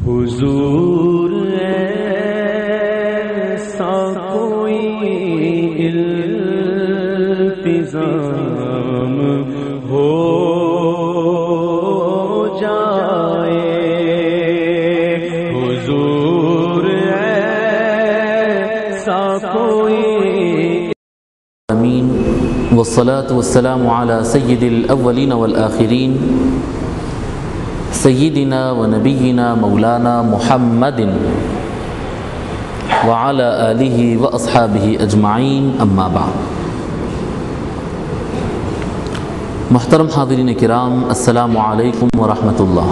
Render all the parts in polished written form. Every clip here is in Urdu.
حضور ایسا کوئی التزام ہو جائے، حضور ایسا کوئی آمین والصلاة والسلام على سید الاولین والآخرین سیدنا و نبینا مولانا محمد وعلى آلہ و اصحابہ اجمعین، اما بعد۔ محترم حاضرین کرام، السلام علیکم ورحمۃ اللہ۔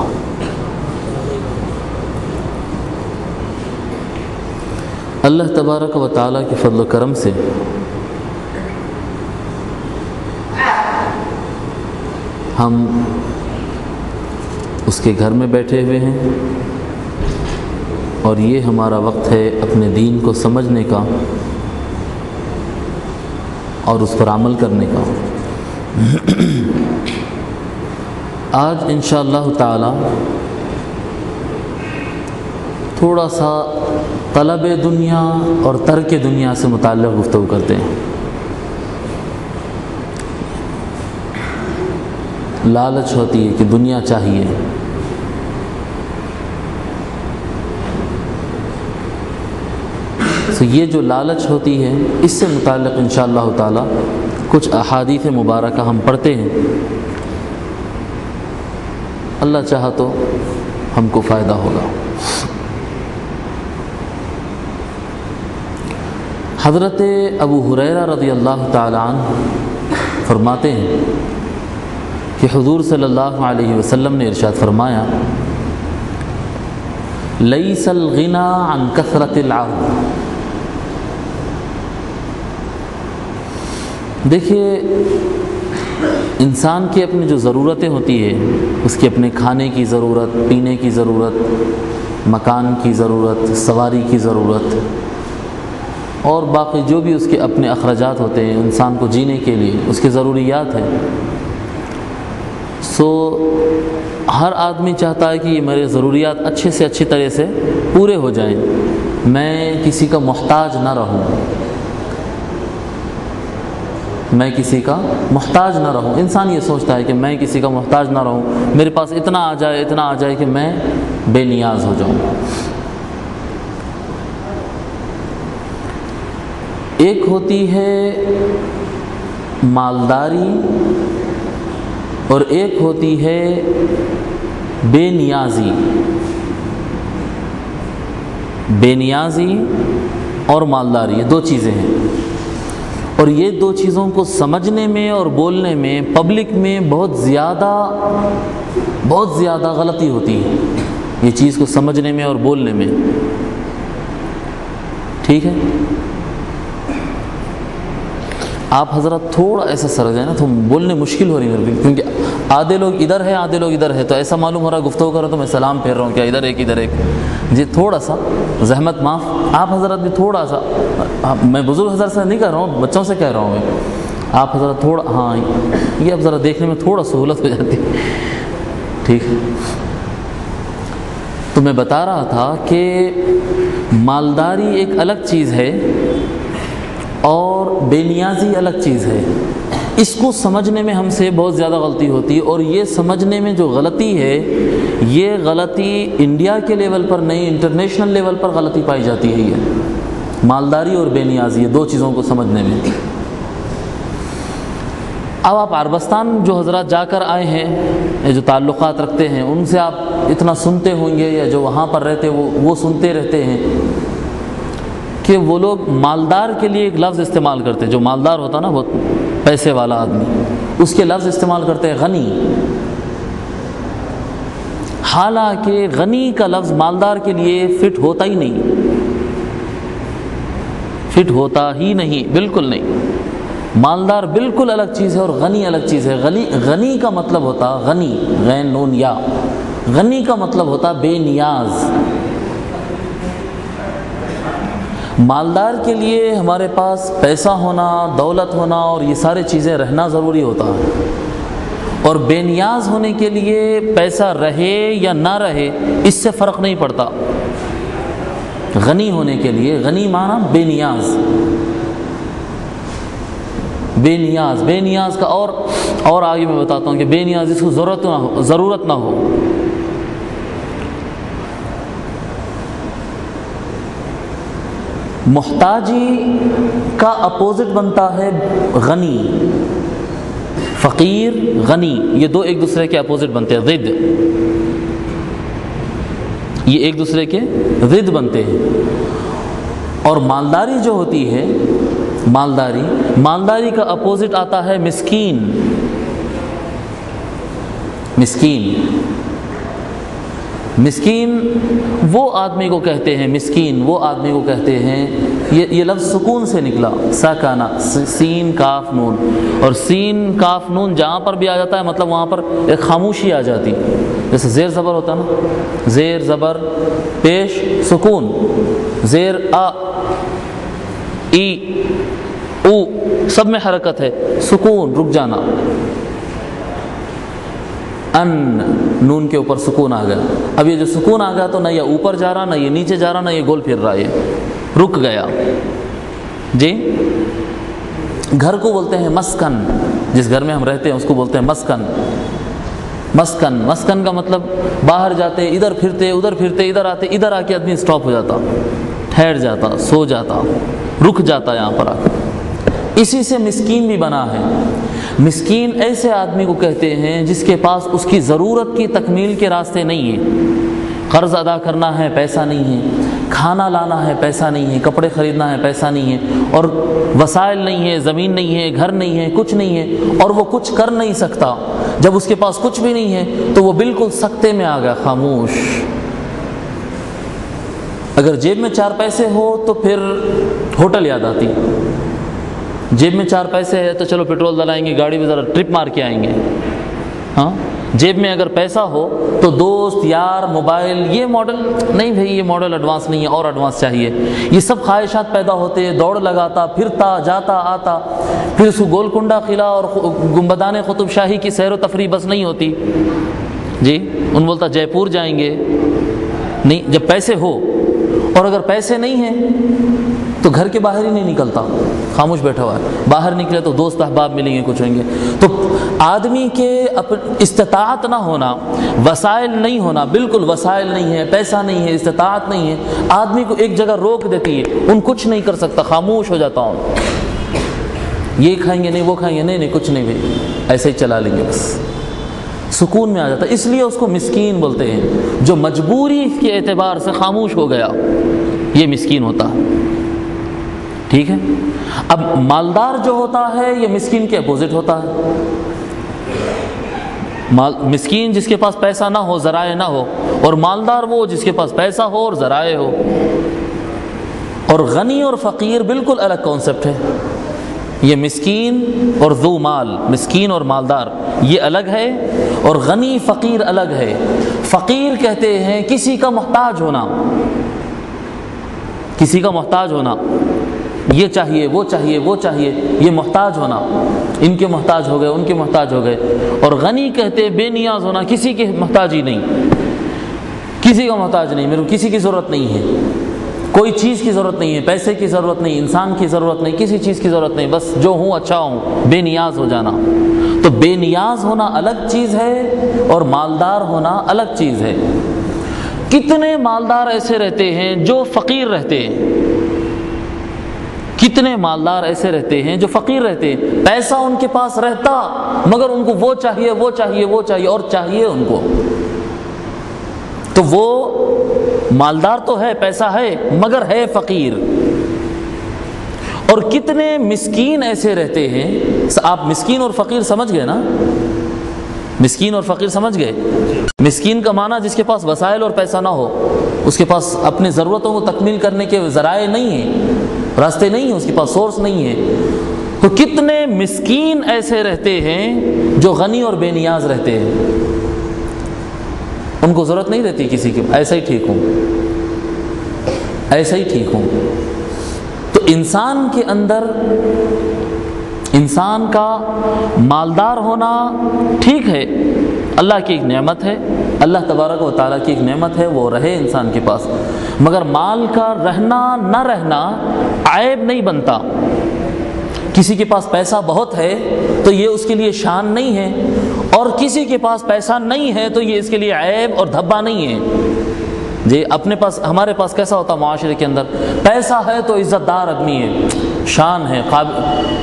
اللہ تبارک و تعالیٰ کے فضل و کرم سے ہم اس کے گھر میں بیٹھے ہوئے ہیں، اور یہ ہمارا وقت ہے اپنے دین کو سمجھنے کا اور اس پر عمل کرنے کا۔ آج انشاءاللہ تعالی تھوڑا سا طلب دنیا اور ترک دنیا سے متعلق گفتگو کرتے ہیں۔ لالچ ہوتی ہے کہ دنیا چاہیے، تو یہ جو لالچ ہوتی ہے اس سے متعلق انشاءاللہ تعالی کچھ احادیث مبارکہ ہم پڑھتے ہیں، اللہ چاہا تو ہم کو فائدہ ہوگا۔ حضرت ابو ہریرہ رضی اللہ تعالی عنہ فرماتے ہیں کہ حضور صلی اللہ علیہ وسلم نے ارشاد فرمایا، لیس الغنی عن کثرت العرض۔ دیکھیے، انسان کی اپنی جو ضرورتیں ہوتی ہیں، اس کی اپنے کھانے کی ضرورت، پینے کی ضرورت، مکان کی ضرورت، سواری کی ضرورت، اور باقی جو بھی اس کے اپنے اخراجات ہوتے ہیں انسان کو جینے کے لیے، اس کی ضروریات ہیں۔ ہر آدمی چاہتا ہے کہ یہ میرے ضروریات اچھے سے اچھی طرح سے پورے ہو جائیں، میں کسی کا محتاج نہ رہوں، میں کسی کا محتاج نہ رہوں۔ انسان یہ سوچتا ہے کہ میں کسی کا محتاج نہ رہوں، میرے پاس اتنا آ جائے کہ میں بے نیاز ہو جاؤں۔ ایک ہوتی ہے مالداری اور ایک ہوتی ہے بے نیازی۔ بے نیازی اور مالداری، یہ دو چیزیں ہیں، اور یہ دو چیزوں کو سمجھنے میں اور بولنے میں پبلک میں بہت زیادہ غلطی ہوتی ہے، یہ چیز کو سمجھنے میں اور بولنے میں۔ ٹھیک ہے، آپ حضرات تھوڑا ایسا سر جائیں نا، تو بولنے مشکل ہو رہی ہے کیونکہ آدھے لوگ ادھر ہیں آدھے لوگ ادھر ہے، تو ایسا معلوم ہو رہا ہے گفتگو کرو تو میں سلام پھیر رہا ہوں، کیا ادھر ایک جی تھوڑا سا زحمت معاف، آپ حضرات بھی تھوڑا سا، میں بزرگ حضرت سے نہیں کہہ رہا ہوں، بچوں سے کہہ رہا ہوں میں، آپ حضرات تھوڑا، ہاں یہ اب ذرا دیکھنے میں تھوڑا سہولت ہو جاتی ہے۔ ٹھیک ہے، تو میں بتا رہا تھا کہ مالداری ایک الگ چیز ہے اور بے نیازی الگ چیز ہے۔ اس کو سمجھنے میں ہم سے بہت زیادہ غلطی ہوتی ہے، اور یہ سمجھنے میں جو غلطی ہے، یہ غلطی انڈیا کے لیول پر نہیں، انٹرنیشنل لیول پر غلطی پائی جاتی ہے۔ یہ مالداری اور بے نیازی، یہ دو چیزوں کو سمجھنے میں۔ اب آپ عربستان جو حضرات جا کر آئے ہیں، جو تعلقات رکھتے ہیں، ان سے آپ اتنا سنتے ہوں گے، یا جو وہاں پر رہتے وہ سنتے رہتے ہیں کہ وہ لوگ مالدار کے لیے ایک لفظ استعمال کرتے ہیں، جو مالدار ہوتا نا، بہت پیسے والا آدمی، اس کے لفظ استعمال کرتے ہیں غنی۔ حالانکہ غنی کا لفظ مالدار کے لیے فٹ ہوتا ہی نہیں، بالکل نہیں۔ مالدار بالکل الگ چیز ہے اور غنی الگ چیز ہے۔ غنی کا مطلب ہوتا غنی، غین نون یا، غنی کا مطلب ہوتا بے نیاز۔ مالدار کے لیے ہمارے پاس پیسہ ہونا، دولت ہونا اور یہ سارے چیزیں رہنا ضروری ہوتا ہے، اور بے نیاز ہونے کے لیے پیسہ رہے یا نہ رہے اس سے فرق نہیں پڑتا. غنی ہونے کے لیے، غنی معنی بے نیاز، بے نیاز، بے نیاز کا اور آگے میں بتاتا ہوں کہ بے نیاز جس کو ضرورت نہ ہو. محتاجی کا اپوزٹ بنتا ہے غنی. فقیر، غنی، یہ دو ایک دوسرے کے اپوزٹ بنتے ہیں، ضد. یہ ایک دوسرے کے ضد بنتے ہیں. اور مالداری جو ہوتی ہے، مالداری کا اپوزٹ آتا ہے مسکین. مسکین وہ آدمی کو کہتے ہیں، مسکین وہ آدمی کو کہتے ہیں، یہ لفظ سکون سے نکلا، ساکانہ، سین کاف نون. اور سین کاف نون جہاں پر بھی آ جاتا ہے مطلب وہاں پر ایک خاموشی آ جاتی. جیسے زیر زبر ہوتا نا، زیر زبر پیش سکون، زیر آ ای او سب میں حرکت ہے، سکون رک جانا. ان نون کے اوپر سکون آ گیا. اب یہ جو سکون آ گیا تو نہ یہ اوپر جا رہا، نہ یہ نیچے جا رہا، نہ یہ گول پھر رہا، یہ رک گیا. جی گھر کو بولتے ہیں مسکن. جس گھر میں ہم رہتے ہیں اس کو بولتے ہیں مسکن. مسکن کا مطلب باہر جاتے، ادھر پھرتے ادھر آتے، ادھر آ کے آدمی سٹاپ ہو جاتا، ٹھہر جاتا، سو جاتا، رک جاتا یہاں پر آ کے. اسی سے مسکین بھی بنا ہے. مسکین ایسے آدمی کو کہتے ہیں جس کے پاس اس کی ضرورت کی تکمیل کے راستے نہیں ہیں. قرض ادا کرنا ہے، پیسہ نہیں ہے. کھانا لانا ہے، پیسہ نہیں ہے. کپڑے خریدنا ہے، پیسہ نہیں ہے. اور وسائل نہیں ہے، زمین نہیں ہے، گھر نہیں ہے، کچھ نہیں ہے، اور وہ کچھ کر نہیں سکتا. جب اس کے پاس کچھ بھی نہیں ہے تو وہ بالکل سکتے میں آ گیا، خاموش. اگر جیب میں 4 پیسے ہو تو پھر ہوٹل یاد آتی. جیب میں 4 پیسے ہے تو چلو پیٹرول ڈلائیں گے، گاڑی میں ذرا ٹرپ مار کے آئیں گے. ہاں جیب میں اگر پیسہ ہو تو دوست یار موبائل، یہ ماڈل نہیں بھائی، یہ ماڈل ایڈوانس نہیں ہے، اور ایڈوانس چاہیے. یہ سب خواہشات پیدا ہوتے، دوڑ لگاتا، پھرتا، جاتا آتا. پھر اس کو گولکنڈہ قلعہ اور گنبدان قطب شاہی کی سیر و تفریح بس نہیں ہوتی. جی ان بولتا جے پور جائیں گے. نہیں، جب پیسے ہو. اور اگر پیسے نہیں ہیں تو گھر کے باہر ہی نہیں نکلتا، خاموش بیٹھا ہوا ہے. باہر نکلے تو دوست احباب ملیں گے، کچھ ہوئیں گے. تو آدمی کے استطاعت نہ ہونا، وسائل نہیں ہونا، بالکل وسائل نہیں ہے، پیسہ نہیں ہے، استطاعت نہیں ہے، آدمی کو ایک جگہ روک دیتی ہے. ان کچھ نہیں کر سکتا، خاموش ہو جاتا ہوں. یہ کھائیں گے نہیں، وہ کھائیں گے نہیں، کچھ نہیں بھائی، ایسے ہی چلا لیں گے بس. سکون میں آ جاتا. اس لیے اس کو مسکین بولتے ہیں. جو مجبوری کے اعتبار سے خاموش ہو گیا یہ مسکین ہوتا ہے. ٹھیک ہے. اب مالدار جو ہوتا ہے یہ مسکین کے اپوزٹ ہوتا ہے. مسکین جس کے پاس پیسہ نہ ہو، ذرائع نہ ہو، اور مالدار وہ جس کے پاس پیسہ ہو اور ذرائع ہو. اور غنی اور فقیر بالکل الگ کانسیپٹ ہے. یہ مسکین اور ذو مال، مسکین اور مالدار یہ الگ ہے، اور غنی فقیر الگ ہے. فقیر کہتے ہیں کسی کا محتاج ہونا، کسی کا محتاج ہونا. یہ چاہیے، وہ چاہیے، وہ چاہیے، یہ محتاج ہونا. ان کے محتاج ہو گئے، ان کے محتاج ہو گئے. اور غنی کہتے بے نیاز ہونا، کسی کے محتاج ہی نہیں، کسی کا محتاج نہیں. میرے کو کسی کی ضرورت نہیں ہے، کوئی چیز کی ضرورت نہیں ہے، پیسے کی ضرورت نہیں، انسان کی ضرورت نہیں، کسی چیز کی ضرورت نہیں، بس جو ہوں اچھا ہوں. بے نیاز ہو جانا. تو بے نیاز ہونا الگ چیز ہے اور مالدار ہونا الگ چیز ہے. کتنے مالدار ایسے رہتے ہیں جو فقیر رہتے ہیں، کتنے مالدار ایسے رہتے ہیں جو فقیر رہتے ہیں. پیسہ ان کے پاس رہتا مگر ان کو وہ چاہیے، وہ چاہیے، وہ چاہیے، اور چاہیے ان کو. تو وہ مالدار تو ہے، پیسہ ہے، مگر ہے فقیر. اور کتنے مسکین ایسے رہتے ہیں. آپ مسکین اور فقیر سمجھ گئے نا؟ مسکین اور فقیر سمجھ گئے. مسکین کا معنی جس کے پاس وسائل اور پیسہ نہ ہو، اس کے پاس اپنی ضرورتوں کو تکمیل کرنے کے ذرائع نہیں ہیں، راستے نہیں ہیں، اس کے پاس سورس نہیں ہے. تو کتنے مسکین ایسے رہتے ہیں جو غنی اور بے نیاز رہتے ہیں. ان کو ضرورت نہیں رہتی کسی کی، ایسا ہی ٹھیک ہوں، ایسا ہی ٹھیک ہوں. تو انسان کے اندر انسان کا مالدار ہونا ٹھیک ہے، اللہ کی ایک نعمت ہے، اللہ تبارک و تعالیٰ کی ایک نعمت ہے، وہ رہے انسان کے پاس، مگر مال کا رہنا نہ رہنا عیب نہیں بنتا۔ کسی کے پاس پیسہ بہت ہے تو یہ اس کے لیے شان نہیں ہے، اور کسی کے پاس پیسہ نہیں ہے تو یہ اس کے لیے عیب اور دھبا نہیں ہے۔ جی اپنے پاس، ہمارے پاس کیسا ہوتا معاشرے کے اندر، پیسہ ہے تو عزت دار آدمی ہے، شان ہے،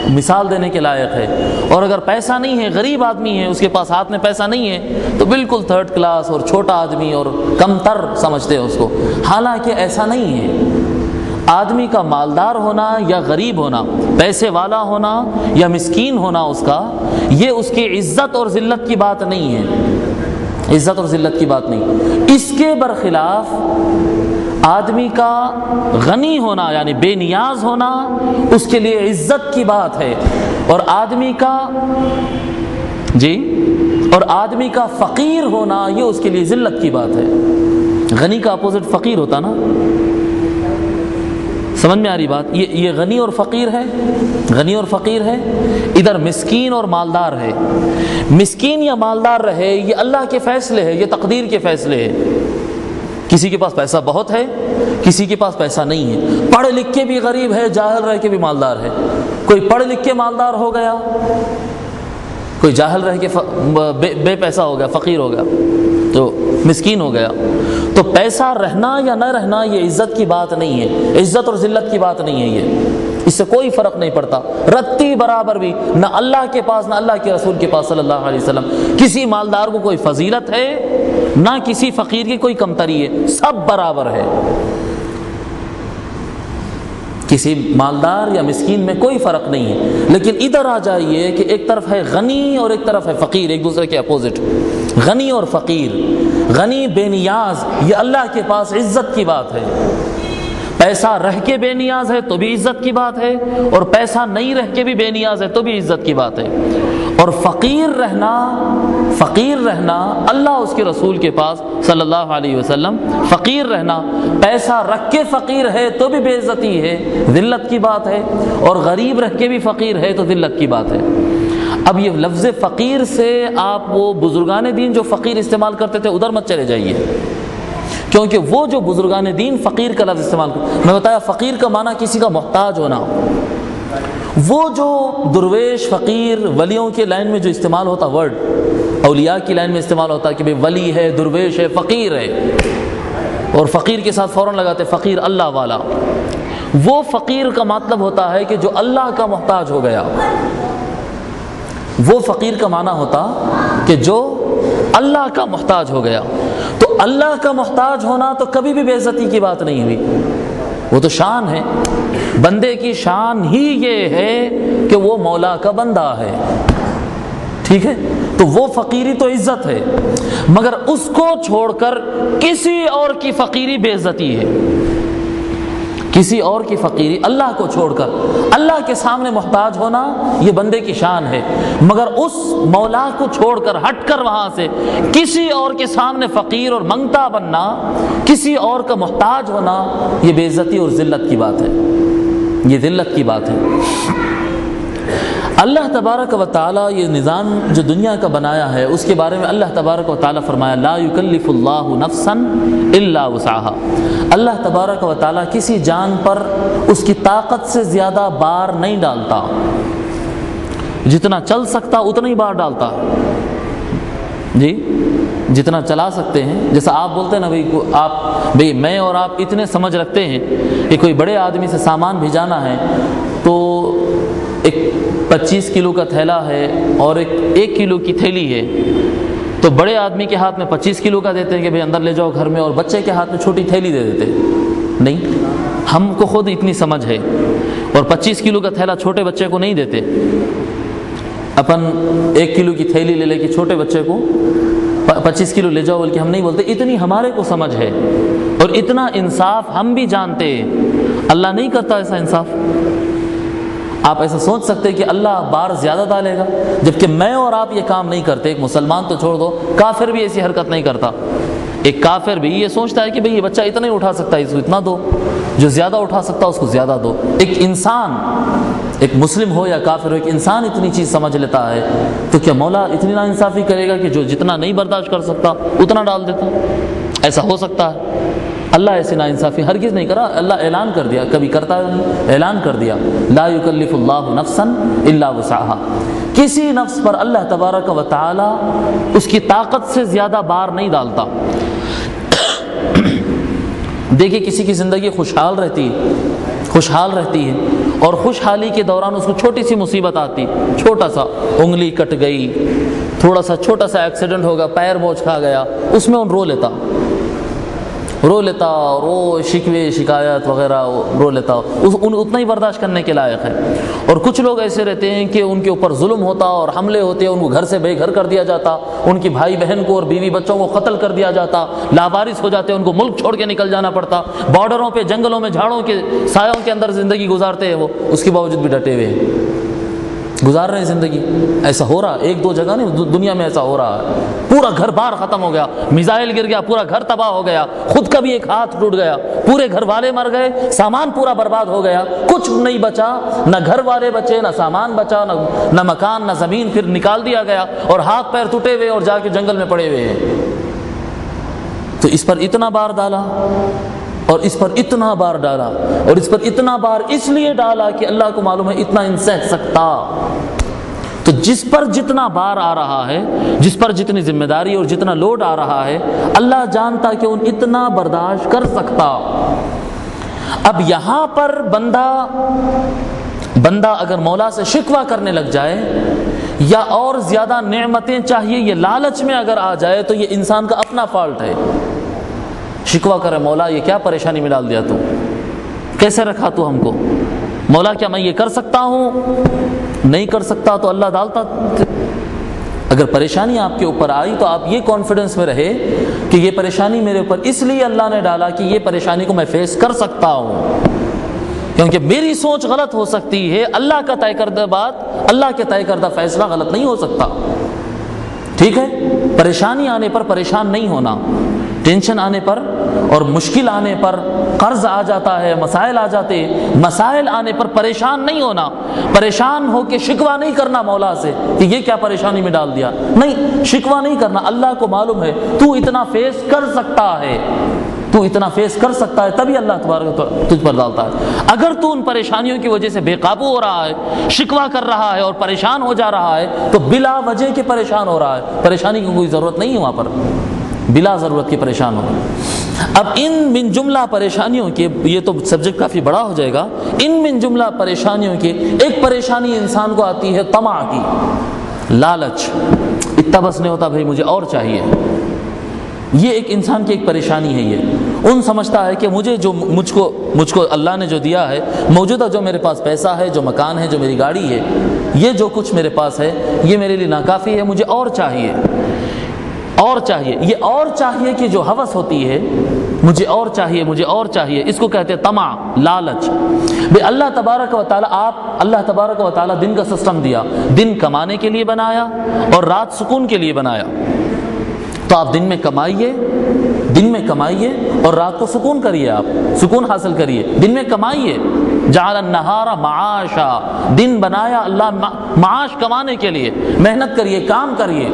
مثال دینے کے لائق ہے، اور اگر پیسہ نہیں ہے، غریب آدمی ہے، اس کے پاس ہاتھ میں پیسہ نہیں ہے تو بالکل تھرڈ کلاس اور چھوٹا آدمی اور کم تر سمجھتے ہیں اس کو، حالانکہ ایسا نہیں ہے۔ آدمی کا مالدار ہونا یا غریب ہونا، پیسے والا ہونا یا مسکین ہونا، اس کا یہ اس کی عزت اور ذلت کی بات نہیں ہے، عزت اور ذلت کی بات نہیں۔ اس کے برخلاف آدمی کا غنی ہونا یعنی بے نیاز ہونا اس کے لیے عزت کی بات ہے، اور آدمی کا فقیر ہونا یہ اس کے لیے ذلت کی بات ہے۔ غنی کا اپوزٹ فقیر ہوتا نا، سمجھ میں آ رہی بات؟ یہ غنی اور فقیر ہے، غنی اور فقیر ہے، ادھر مسکین اور مالدار ہے۔ مسکین یا مالدار رہے یہ اللہ کے فیصلے ہے، یہ تقدیر کے فیصلے ہے۔ کسی کے پاس پیسہ بہت ہے، کسی کے پاس پیسہ نہیں ہے، پڑھ لکھ کے بھی غریب ہے، جاہل رہ کے بھی مالدار ہے۔ کوئی پڑھ لکھ کے مالدار ہو گیا، کوئی جاہل رہ کے بے پیسہ ہو گیا، فقیر ہو گیا، تو مسکین ہو گیا۔ تو پیسہ رہنا یا نہ رہنا یہ عزت کی بات نہیں ہے، عزت اور ذلت کی بات نہیں ہے، یہ اس سے کوئی فرق نہیں پڑتا، رتی برابر بھی، نہ اللہ کے پاس نہ اللہ کے رسول کے پاس صلی اللہ علیہ وسلم کسی مالدار کو کوئی فضیلت ہے، نہ کسی فقیر کی کوئی کمتری ہے، سب برابر ہے۔ کسی مالدار یا مسکین میں کوئی فرق نہیں ہے۔ لیکن ادھر آ جائیے کہ ایک طرف ہے غنی اور ایک طرف ہے فقیر، ایک دوسرے کے اپوزٹ، غنی اور فقیر۔ غنی بے نیاز یہ اللہ کے پاس عزت کی بات ہے، پیسہ رہ کے بے نیاز ہے تو بھی عزت کی بات ہے، اور پیسہ نہیں رہ کے بھی بے نیاز ہے تو بھی عزت کی بات ہے۔ اور فقیر رہنا اللہ اس کے رسول کے پاس صلی اللہ علیہ وسلم، فقیر رہنا، پیسہ رکھ کے فقیر ہے تو بھی بے عزتی ہے، ذلت کی بات ہے، اور غریب رہ کے بھی فقیر ہے تو ذلت کی بات ہے۔ اب یہ لفظ فقیر سے آپ وہ بزرگان دین جو فقیر استعمال کرتے تھے ادھر مت چلے جائیے، کیونکہ وہ جو بزرگان دین فقیر کا لفظ استعمال کرتے، میں بتایا فقیر کا معنی کسی کا محتاج ہونا، وہ جو درویش فقیر ولیوں کے لائن میں جو استعمال ہوتا ورڈ، اولیاء کی لائن میں استعمال ہوتا کہ بھئی ولی ہے، درویش ہے، فقیر ہے، اور فقیر کے ساتھ فوراً لگاتے فقیر اللہ والا، وہ فقیر کا مطلب ہوتا ہے کہ جو اللہ کا محتاج ہو گیا، وہ فقیر کا معنی ہوتا کہ جو اللہ کا محتاج ہو گیا۔ تو اللہ کا محتاج ہونا تو کبھی بھی بے عزتی کی بات نہیں ہوئی، وہ تو شان ہے، بندے کی شان ہی یہ ہے کہ وہ مولا کا بندہ ہے، ٹھیک ہے؟ تو وہ فقیری تو عزت ہے، مگر اس کو چھوڑ کر کسی اور کی فقیری بے عزتی ہے، کسی اور کی فقیری، اللہ کو چھوڑ کر اللہ کے سامنے محتاج ہونا یہ بندے کی شان ہے، مگر اس مولا کو چھوڑ کر ہٹ کر وہاں سے کسی اور کے سامنے فقیر اور منگتا بننا، کسی اور کا محتاج ہونا، یہ بے عزتی اور ذلت کی بات ہے، یہ ذلت کی بات ہے۔ اللہ تبارک و تعالیٰ یہ نظام جو دنیا کا بنایا ہے اس کے بارے میں اللہ تبارک و تعالیٰ فرمایا لا یکلف اللہ نفسا الا وسعها، اللہ تبارک و تعالیٰ کسی جان پر اس کی طاقت سے زیادہ بار نہیں ڈالتا، جتنا چل سکتا اتنا ہی بار ڈالتا، جی جتنا چلا سکتے ہیں، جیسا آپ بولتے ہیں نا بھئی میں اور آپ اتنے سمجھ رکھتے ہیں کہ کوئی بڑے آدمی سے سامان بھیجانا ہے تو ایک 25 کلو کا تھیلا ہے اور ایک کلو کی تھیلی ہے، تو بڑے آدمی کے ہاتھ میں 25 کلو کا دیتے ہیں کہ بھئی اندر لے جاؤ گھر میں، اور بچے کے ہاتھ میں چھوٹی تھیلی دے دیتے نہیں، ہم کو خود اتنی سمجھ ہے، اور 25 کلو کا تھیلا چھوٹے بچے کو نہیں دیتے، اپن 1 کلو کی تھیلی لے کے چھوٹے بچے کو 25 کلو لے جاؤ بلکہ ہم نہیں بولتے، اتنی ہمارے کو سمجھ ہے، اور اتنا انصاف ہم بھی جانتے ہیں، اللہ نہیں کرتا ایسا انصاف۔ آپ ایسا سوچ سکتے ہیں کہ اللہ بار زیادہ ڈالے گا، جبکہ میں اور آپ یہ کام نہیں کرتے، ایک مسلمان تو چھوڑ دو، کافر بھی ایسی حرکت نہیں کرتا، ایک کافر بھی یہ سوچتا ہے کہ بھئی یہ بچہ اتنا ہی اٹھا سکتا ہے، اس کو اتنا دو، جو زیادہ اٹھا سکتا ہے اس کو زیادہ دو۔ ایک انسان، ایک مسلم ہو یا کافر ہو، ایک انسان اتنی چیز سمجھ لیتا ہے تو کیا مولا اتنی ناانصافی کرے گا کہ جو جتنا نہیں برداشت کر سکتا اتنا ڈال دیتا؟ ایسا ہو سکتا ہے؟ اللہ ایسی ناانصافی ہرگز نہیں کرا۔ اللہ اعلان کر دیا، کبھی کرتا ہے، اعلان کر دیا، لا یکلف اللہ نفسا الا وسعها، کسی نفس پر اللہ تبارک و تعالی اس کی طاقت سے زیادہ بار نہیں ڈالتا۔ دیکھیں کسی کی زندگی خوشحال رہتی ہے اور خوشحالی کے دوران اس کو چھوٹی سی مصیبت آتی، چھوٹا سا انگلی کٹ گئی، تھوڑا سا چھوٹا سا ایکسیڈنٹ ہوگا، پیر موچ کھا گیا، اس میں رو لیتا اور وہ شکوے شکایت وغیرہ رو لیتا، اتنا ہی برداشت کرنے کے لائق ہے۔ اور کچھ لوگ ایسے رہتے ہیں کہ ان کے اوپر ظلم ہوتا اور حملے ہوتے، ان کو گھر سے بے گھر کر دیا جاتا، ان کی بھائی بہن کو اور بیوی بچوں کو قتل کر دیا جاتا، لاوارث ہو جاتے، ان کو ملک چھوڑ کے نکل جانا پڑتا، بارڈروں پہ جنگلوں میں جھاڑوں کے سایوں کے اندر زندگی گزارتے ہیں وہ، اس کے باوجود بھی ڈٹے ہوئے ہیں، گزار رہے ہیں زندگی۔ ایسا ہو رہا ہے، ایک دو جگہ نہیں، دنیا میں ایسا ہو رہا ہے، پورا گھر بار ختم ہو گیا، میزائل گر گیا، پورا گھر تباہ ہو گیا، خود کا بھی ایک ہاتھ ٹوٹ گیا، پورے گھر والے مر گئے، سامان پورا برباد ہو گیا، کچھ نہیں بچا، نہ گھر والے بچے، نہ سامان بچا، نہ مکان، نہ زمین، پھر نکال دیا گیا اور ہاتھ پیر ٹوٹے ہوئے اور جا کے جنگل میں پڑے ہوئے ہیں۔ تو اس پر اتنا بار ڈالا اور اس پر اتنا بار ڈالا اور اس پر اتنا بار اس لیے ڈالا کہ اللہ کو معلوم ہے اتنا ان سہ سکتا۔ تو جس پر جتنا بار آ رہا ہے، جس پر جتنی ذمہ داری اور جتنا لوڈ آ رہا ہے، اللہ جانتا کہ ان اتنا برداشت کر سکتا۔ اب یہاں پر بندہ اگر مولا سے شکوہ کرنے لگ جائے یا اور زیادہ نعمتیں چاہیے، یہ لالچ میں اگر آ جائے تو یہ انسان کا اپنا فالٹ ہے۔ شکوہ کرے، مولا یہ کیا پریشانی میں ڈال دیا تو، کیسے رکھا تو ہم کو، مولا کیا میں یہ کر سکتا ہوں؟ نہیں کر سکتا تو اللہ ڈالتا۔ اگر پریشانی آپ کے اوپر آئی تو آپ یہ کانفیڈنس میں رہے کہ یہ پریشانی میرے اوپر اس لیے اللہ نے ڈالا کہ یہ پریشانی کو میں فیس کر سکتا ہوں، کیونکہ میری سوچ غلط ہو سکتی ہے، اللہ کا طے کردہ بات، اللہ کے طے کردہ فیصلہ غلط نہیں ہو سکتا۔ ٹھیک ہے، پریشانی آنے پر پریشان نہیں ہونا، ٹینشن آنے پر اور مشکل آنے پر، قرض آ جاتا ہے، مسائل آ جاتے، مسائل آنے پر پریشان نہیں ہونا، پریشان ہو کے شکوہ نہیں کرنا مولا سے کہ یہ کیا پریشانی میں ڈال دیا، نہیں، شکوہ نہیں کرنا، اللہ کو معلوم ہے تو اتنا فیس کر سکتا ہے، تو اتنا فیس کر سکتا ہے، تبھی اللہ تبارک تجھ پر ڈالتا ہے۔ اگر تو ان پریشانیوں کی وجہ سے بے قابو ہو رہا ہے، شکوہ کر رہا ہے اور پریشان ہو جا رہا ہے تو بلا وجہ کے پریشان ہو رہا ہے، پریشانی کی کوئی ضرورت نہیں ہے وہاں پر، بلا ضرورت کے پریشان ہو۔ اب ان من جملہ پریشانیوں کے، یہ تو سبجیکٹ کافی بڑا ہو جائے گا، ان من جملہ پریشانیوں کے ایک پریشانی انسان کو آتی ہے طمع کی، لالچ، اتنا بس نہیں ہوتا بھائی مجھے اور چاہیے، یہ ایک انسان کی ایک پریشانی ہے۔ یہ ان سمجھتا ہے کہ مجھ کو اللہ نے جو دیا ہے، موجودہ جو میرے پاس پیسہ ہے، جو مکان ہے، جو میری گاڑی ہے، یہ جو کچھ میرے پاس ہے یہ میرے لیے ناکافی ہے، مجھے اور چاہیے، اور چاہیے۔ یہ اور چاہیے کی جو ہوس ہوتی ہے، مجھے اور چاہیے، مجھے اور چاہیے، اس کو کہتے ہیں طمع، لالچ۔ بے اللہ تبارک و تعالی دن کا سسٹم دیا، دن کمانے کے لیے بنایا اور رات سکون کے لیے بنایا، تو آپ دن میں کمائیے اور رات کو سکون کریے، آپ سکون حاصل کریے، دن میں کمائیے۔ جعل النہار معاشا، دن بنایا اللہ معاش کمانے کے لیے، محنت کریے، کام کریے،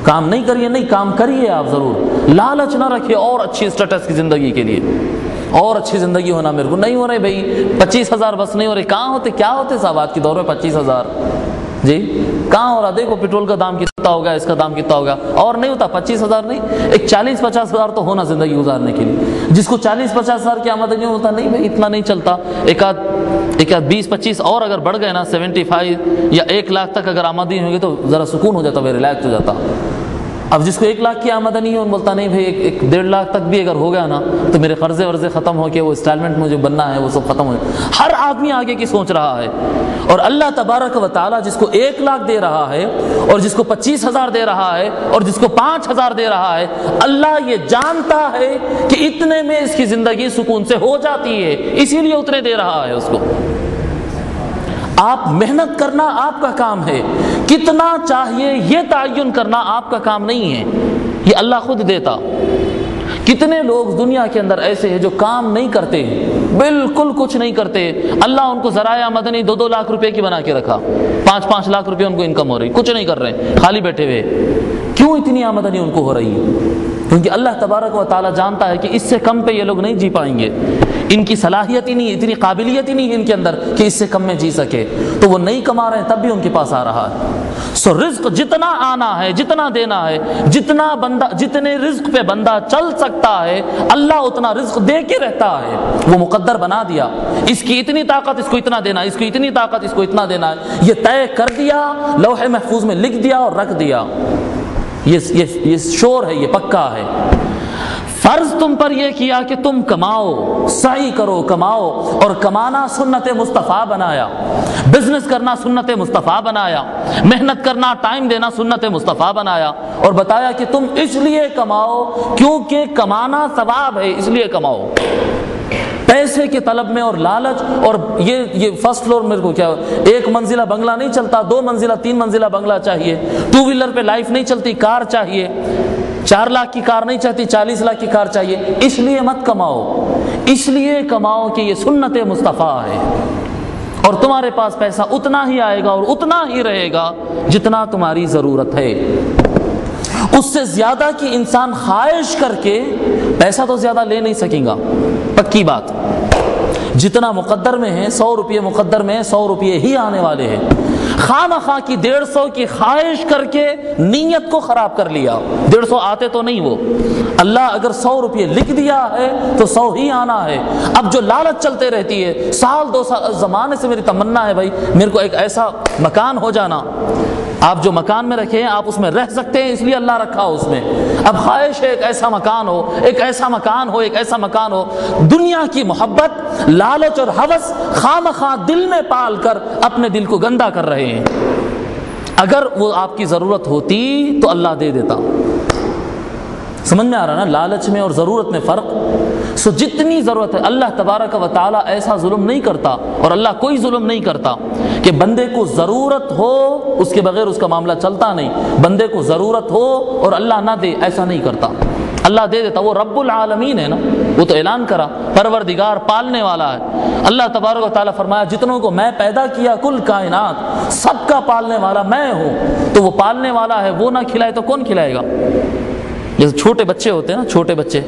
کام نہیں کریے نہیں، کام کریے آپ ضرور، لالچ نہ رکھیے اور اچھی سٹیٹس کی زندگی کے لیے، اور اچھی زندگی ہونا میرے کو نہیں ہو رہی بھائی، 25,000 بس نہیں ہو رہے، کہاں ہوتے کیا ہوتے صاحب آج کے دور میں 25,000 جی کہاں ہو رہا؟ دیکھو پیٹرول کا دام کتنا ہوگا، اس کا دام کتنا ہوگا، اور نہیں ہوتا 25,000 نہیں، ایک 40-50,000 تو ہونا زندگی گزارنے کے لیے۔ جس کو 40-50,000 کی آمدنی ہوتا نہیں بھائی اتنا نہیں چلتا، ایک آدھ 20-25 اور اگر بڑھ گئے نا 75 یا 1 لاکھ تک اگر آمدنی ہوگی تو ذرا سکون ہو جاتا، ریلیکس ہو جاتا۔ اب جس کو 1 لاکھ کی آمدنی ہے وہ بولتا نہیں بھائی 1-1.5 لاکھ تک بھی اگر ہو گیا نا تو میرے قرضے ورضے ختم ہو کے وہ انسٹالمنٹ مجھے بننا ہے وہ سب ختم ہو جائے۔ ہر آدمی آگے کی سوچ رہا ہے، اور اللہ تبارک و تعالی جس کو 1 لاکھ دے رہا ہے اور جس کو 25,000 دے رہا ہے اور جس کو 5,000 دے رہا ہے، اللہ یہ جانتا ہے کہ اتنے میں اس کی زندگی سکون سے ہو جاتی ہے، اسی لیے اتنے دے رہا ہے اس کو۔ آپ محنت کرنا آپ کا کام ہے، کتنا چاہیے یہ تعین کرنا آپ کا کام نہیں ہے، یہ اللہ خود دیتا۔ کتنے لوگ دنیا کے اندر ایسے ہیں جو کام نہیں کرتے، بالکل کچھ نہیں کرتے، اللہ ان کو ذرائع آمدنی 2-2 لاکھ روپے کی بنا کے رکھا، 5-5 لاکھ روپے ان کو انکم ہو رہی، کچھ نہیں کر رہے، خالی بیٹھے ہوئے۔ کیوں اتنی آمدنی ان کو ہو رہی ہے؟ کیونکہ اللہ تبارک و تعالیٰ جانتا ہے کہ اس سے کم پہ یہ لوگ نہیں جی پائیں گے، ان کی صلاحیت ہی نہیں، اتنی قابلیت ہی نہیں ہے ان کے اندر کہ اس سے کم میں جی سکے، تو وہ نہیں کما رہے ہیں تب بھی ان کے پاس آ رہا ہے۔ سو رزق جتنا آنا ہے، جتنا دینا ہے، جتنے رزق پہ بندہ چل سکتا ہے، اللہ اتنا رزق دے کے رہتا ہے۔ وہ مقدر بنا دیا، اس کی اتنی طاقت، اس کو اتنا دینا، اس کی اتنی طاقت، اس کو اتنا دینا ہے، یہ طے کر دیا، لوح محفوظ میں لکھ دیا اور رکھ دیا۔ یہ شور ہے، یہ پکا ہے۔ فرض تم پر یہ کیا کہ تم کماؤ، سعی کرو، کماؤ، اور کمانا سنت مصطفیٰ بنایا، بزنس کرنا سنت مصطفیٰ بنایا، محنت کرنا، ٹائم دینا سنت مصطفیٰ بنایا، اور بتایا کہ تم اس لیے کماؤ کیونکہ کمانا ثواب ہے، اس لیے کماؤ۔ پیسے کے طلب میں اور لالچ، اور یہ فرسٹ فلور میرے کو کیا 1 منزلہ بنگلہ نہیں چلتا، 2 منزلہ 3 منزلہ بنگلہ چاہیے، 2 ویلر پہ لائف نہیں چلتی، کار چاہیے، 4 لاکھ کی کار نہیں چاہتی، 40 لاکھ کی کار چاہیے۔ اس لیے مت کماؤ، اس لیے کماؤ کہ یہ سنت مصطفیٰ ہے، اور تمہارے پاس پیسہ اتنا ہی آئے گا اور اتنا ہی رہے گا جتنا تمہاری ضرورت ہے۔ اس سے زیادہ کی انسان خواہش کر کے پیسہ تو زیادہ لے نہیں سکیں گا، پکی بات۔ جتنا مقدر میں ہے، 100 روپے مقدر میں ہے، 100 روپے ہی آنے والے ہیں۔ خواہ مخواہ کی 150 کی خواہش کر کے نیت کو خراب کر لیا، 150 آتے تو نہیں، وہ اللہ اگر 100 روپے لکھ دیا ہے تو 100 ہی آنا ہے۔ اب جو لالچ چلتے رہتی ہے، سال 2 سال زمانے سے میری تمنا ہے بھائی میرے کو ایک ایسا مکان ہو جانا۔ آپ جو مکان میں رکھے ہیں آپ اس میں رہ سکتے ہیں، اس لیے اللہ رکھا اس میں۔ اب خواہش ہے ایک ایسا مکان ہو، ایک ایسا مکان ہو، ایک ایسا مکان ہو۔ دنیا کی محبت، لالچ اور ہوس خواہ مخواہ دل میں پال کر اپنے دل کو گندا کر رہے ہیں۔ اگر وہ آپ کی ضرورت ہوتی تو اللہ دے دیتا۔ سمجھ میں آ رہا نا لالچ میں اور ضرورت میں فرق؟ سو جتنی ضرورت ہے، اللہ تبارک و تعالیٰ ایسا ظلم نہیں کرتا، اور اللہ کوئی ظلم نہیں کرتا کہ بندے کو ضرورت ہو اس کے بغیر اس کا معاملہ چلتا نہیں، بندے کو ضرورت ہو اور اللہ نہ دے، ایسا نہیں کرتا، اللہ دے دیتا۔ وہ رب العالمین ہے نا، وہ تو اعلان کرا پروردگار پالنے والا ہے۔ اللہ تبارک و تعالیٰ فرمایا جتنوں کو میں پیدا کیا، کل کائنات سب کا پالنے والا میں ہوں، تو وہ پالنے والا ہے، وہ نہ کھلائے تو کون کھلائے گا؟ جیسے چھوٹے بچے ہوتے ہیں نا، چھوٹے بچے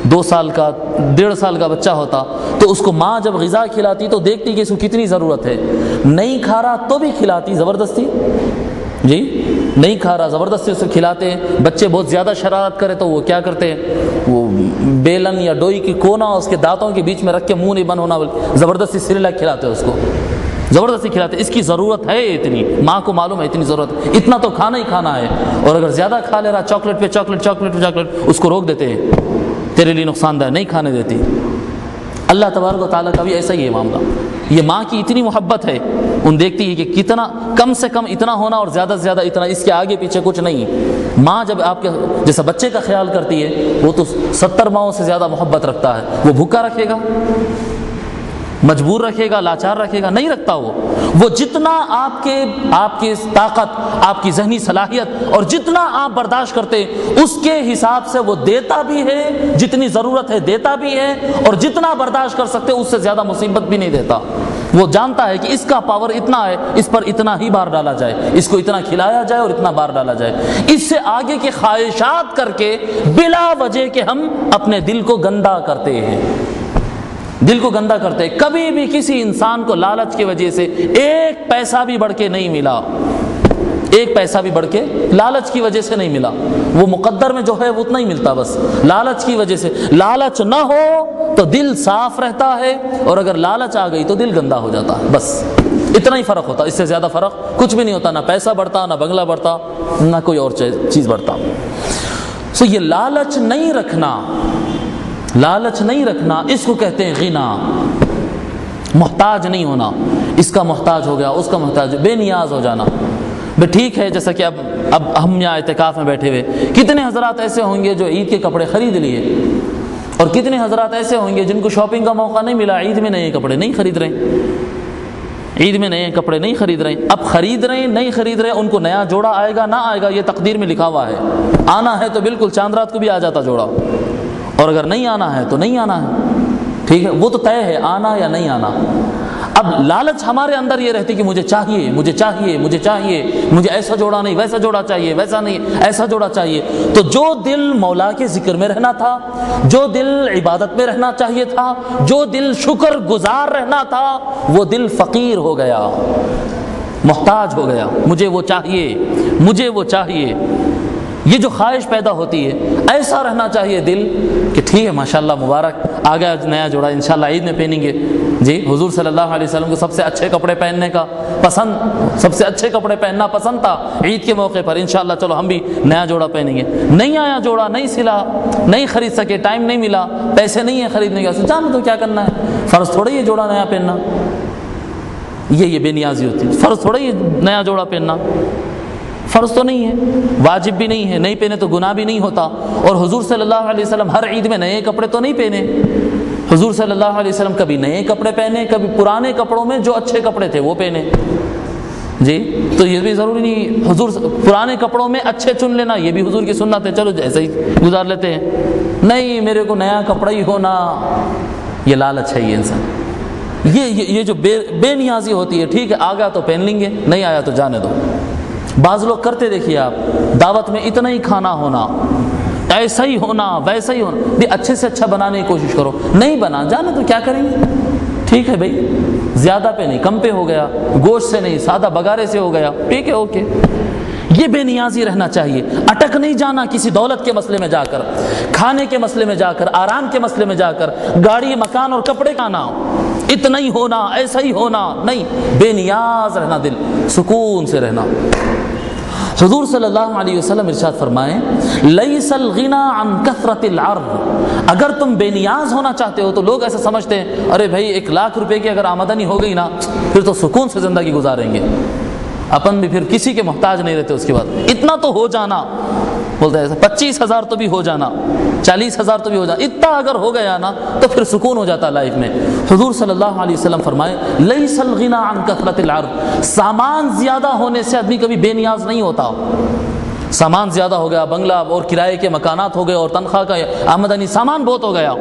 2 سال کا 1.5 سال کا بچہ ہوتا تو اس کو ماں جب غذا کھلاتی تو دیکھتی کہ اس کو کتنی ضرورت ہے، نہیں کھا رہا تو بھی کھلاتی زبردستی، جی نہیں کھا رہا زبردستی اسے کھلاتے ہیں۔ بچے بہت زیادہ شرارت کرے تو وہ کیا کرتے ہیں، وہ بیلن یا ڈوئی کی کونا اس کے دانتوں کے بیچ میں رکھ کے منہ نہیں بند ہونا زبردستی سیریلک کھلاتے ہیں، اس کو زبردستی کھلاتے۔ اس کی ضرورت ہے اتنی، ماں کو معلوم ہے اتنی ضرورت ہے، اتنا تو کھانا ہی کھانا ہے، اور اگر زیادہ کھا لے رہا چاکلیٹ پہ چاکلیٹ، چاکلیٹ پہ چاکلیٹ، اس کو روک دیتے ہیں، تیرے لیے نقصان دہ نہیں کھانے دیتی۔ اللہ تبارک و تعالیٰ کا بھی ایسا ہی ہے معاملہ۔ یہ ماں کی اتنی محبت ہے، ان دیکھتی ہے کہ کتنا کم سے کم اتنا ہونا اور زیادہ سے زیادہ اتنا، اس کے آگے پیچھے کچھ نہیں۔ ماں جب آپ کے جیسا بچے کا خیال کرتی ہے، وہ تو 70 ماؤں سے زیادہ محبت رکھتا ہے۔ وہ بھوکا رکھے گا، مجبور رکھے گا، لاچار رکھے گا؟ نہیں رکھتا۔ وہ جتنا آپ کی طاقت، آپ کی ذہنی صلاحیت اور جتنا آپ برداشت کرتے اس کے حساب سے وہ دیتا بھی ہے، جتنی ضرورت ہے دیتا بھی ہے، اور جتنا برداشت کر سکتے اس سے زیادہ مصیبت بھی نہیں دیتا۔ وہ جانتا ہے کہ اس کا پاور اتنا ہے، اس پر اتنا ہی بار ڈالا جائے، اس کو اتنا کھلایا جائے اور اتنا بار ڈالا جائے۔ اس سے آگے کی خواہشات کر کے بلا وجہ کہ ہم اپنے دل کو گندا کرتے ہیں، دل کو گندا کرتے ہیں۔ کبھی بھی کسی انسان کو لالچ کی وجہ سے 1 پیسہ بھی بڑھ کے نہیں ملا، 1 پیسہ بھی بڑھ کے لالچ کی وجہ سے نہیں ملا۔ وہ مقدر میں جو ہے وہ اتنا ہی ملتا، بس لالچ کی وجہ سے۔ لالچ نہ ہو تو دل صاف رہتا ہے، اور اگر لالچ آ گئی تو دل گندا ہو جاتا ہے، بس اتنا ہی فرق ہوتا، اس سے زیادہ فرق کچھ بھی نہیں ہوتا۔ نہ پیسہ بڑھتا، نہ بنگلہ بڑھتا، نہ کوئی اور چیز بڑھتا۔ سو یہ لالچ نہیں رکھنا، لالچ نہیں رکھنا، اس کو کہتے ہیں غنا۔ محتاج نہیں ہونا، اس کا محتاج ہو گیا، اس کا محتاج، بے نیاز ہو جانا۔ بے ٹھیک ہے، جیسا کہ اب ہم یہاں اعتکاف میں بیٹھے ہوئے، کتنے حضرات ایسے ہوں گے جو عید کے کپڑے خرید لیے، اور کتنے حضرات ایسے ہوں گے جن کو شاپنگ کا موقع نہیں ملا، عید میں نئے کپڑے نہیں خرید رہے۔ عید میں نئے کپڑے نہیں خرید رہے ہیں، اب خرید رہے ہیں نہیں خرید رہے ہیں، ان کو نیا جوڑا آئے گا نہ آئے گا یہ تقدیر میں لکھا ہوا ہے، آنا ہے تو بالکل چاند رات کو بھی آ جاتا جوڑا، اور اگر نہیں آنا ہے تو نہیں آنا ہے، ٹھیک ہے، وہ تو طے ہے آنا یا نہیں آنا۔ اب لالچ ہمارے اندر یہ رہتی کہ مجھے چاہیے مجھے چاہیے مجھے چاہیے، مجھے ایسا جوڑا نہیں ویسا جوڑا چاہیے، ویسا نہیں ایسا جوڑا چاہیے، تو جو دل مولا کے ذکر میں رہنا تھا، جو دل عبادت میں رہنا چاہیے تھا، جو دل شکر گزار رہنا تھا، وہ دل فقیر ہو گیا، محتاج ہو گیا، مجھے وہ چاہیے مجھے وہ چاہیے۔ یہ جو خواہش پیدا ہوتی ہے، ایسا رہنا چاہیے دل کہ ٹھیک ہے ماشاءاللہ مبارک آ گیا نیا جوڑا، انشاءاللہ عید میں پہنیں گے۔ جی حضور صلی اللہ علیہ وسلم کو سب سے اچھے کپڑے پہننے کا پسند، سب سے اچھے کپڑے پہننا پسند تھا عید کے موقع پر، انشاءاللہ چلو ہم بھی نیا جوڑا پہنیں گے۔ نہیں آیا جوڑا، نہیں سلا، نہیں خرید سکے، ٹائم نہیں ملا، پیسے نہیں ہیں خریدنے کا، جانے تو کیا کرنا ہے، فرض تھوڑا یہ جوڑا نیا پہننا، یہ بے نیازی ہوتی ہے، فرض تھوڑا یہ نیا جوڑا پہننا، فرض تو نہیں ہے، واجب بھی نہیں ہے، نہیں پہنے تو گناہ بھی نہیں ہوتا۔ اور حضور صلی اللہ علیہ وسلم ہر عید میں نئے کپڑے تو نہیں پہنے، حضور صلی اللہ علیہ وسلم کبھی نئے کپڑے پہنے، کبھی پرانے کپڑوں میں جو اچھے کپڑے تھے وہ پہنے۔ جی تو یہ بھی ضروری نہیں حضور پرانے کپڑوں میں اچھے چن لینا، یہ بھی حضور کی سنت ہے، چلو جیسے ہی گزار لیتے ہیں، نہیں میرے کو نیا کپڑا ہی ہونا، یہ لالچ ہے یہ انسان، یہ جو بے نیازی ہوتی ہے، ٹھیک ہے آ گیا تو پہن لیں گے، نہیں آیا تو جانے دو۔ بعض لوگ کرتے دیکھیے آپ، دعوت میں اتنا ہی کھانا ہونا، ایسا ہی ہونا ویسا ہی ہونا، بھی اچھے سے اچھا بنانے کی کوشش کرو، نہیں بنا جانے تو کیا کریں گے، ٹھیک ہے بھائی، زیادہ پہ نہیں کم پہ ہو گیا، گوشت سے نہیں سادہ بگارے سے ہو گیا، ٹھیک ہے اوکے۔ یہ بے نیازی رہنا چاہیے، اٹک نہیں جانا کسی دولت کے مسئلے میں جا کر، کھانے کے مسئلے میں جا کر، آرام کے مسئلے میں جا کر، گاڑی مکان اور کپڑے کا نہ اتنا ہی ہونا ایسا ہی ہونا، نہیں، بے نیاز رہنا، دل سکون سے رہنا۔ حضور صلی اللہ علیہ وسلم ارشاد فرمائیں لیس الغنی عن کثرت العرض، اگر تم بے نیاز ہونا چاہتے ہو تو لوگ ایسا سمجھتے ہیں ارے بھائی 1,00,000 روپے کی اگر آمدنی ہو گئی نا پھر تو سکون سے زندگی گزاریں گے، اپن بھی پھر کسی کے محتاج نہیں رہتے، اس کے بعد اتنا تو ہو جانا، بولتے ہیں 25,000 تو بھی ہو جانا، 40,000 تو بھی ہو جانا، اتنا اگر ہو گیا نا تو پھر سکون ہو جاتا لائف میں۔ حضور صلی اللہ علیہ وسلم فرمائے لیس الغنی عن کثرت العرض، سامان زیادہ ہونے سے آدمی کبھی بے نیاز نہیں ہوتا، سامان زیادہ ہو گیا، بنگلہ اور کرائے کے مکانات ہو گئے اور تنخواہ کا آمدنی سامان بہت ہو گیا،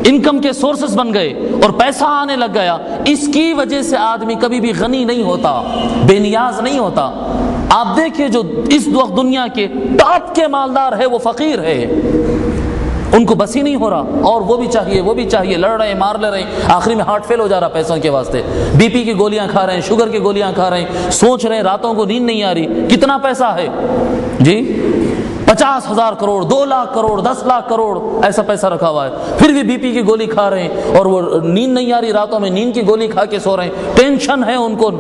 انکم کے سورسز بن گئے اور پیسہ آنے لگ گیا، اس کی وجہ سے آدمی کبھی بھی غنی نہیں ہوتا، بے نیاز نہیں ہوتا۔ آپ دیکھیں جو اس وقت دنیا کے ٹاپ کے مالدار ہے وہ فقیر ہے، ان کو بس ہی نہیں ہو رہا، اور وہ بھی چاہیے وہ بھی چاہیے، لڑ رہے ہیں مار لے رہے ہیں، آخری میں ہارٹ فیل ہو جا رہا پیسوں کے واسطے، بی پی کی گولیاں کھا رہے ہیں، شوگر کی گولیاں کھا رہے ہیں، سوچ رہے ہیں راتوں کو نیند نہیں آ رہی، کتنا پیسہ ہے جی، 50,000 کروڑ، 2,00,000 کروڑ، 10,00,000 کروڑ ایسا پیسہ رکھا ہوا ہے، پھر بھی بی پی کی گولی کھا رہے ہیں اور وہ نیند نہیں آ رہی، راتوں میں نیند کی گولی کھا کے سو رہے ہیں، ٹینشن ہے ان کو،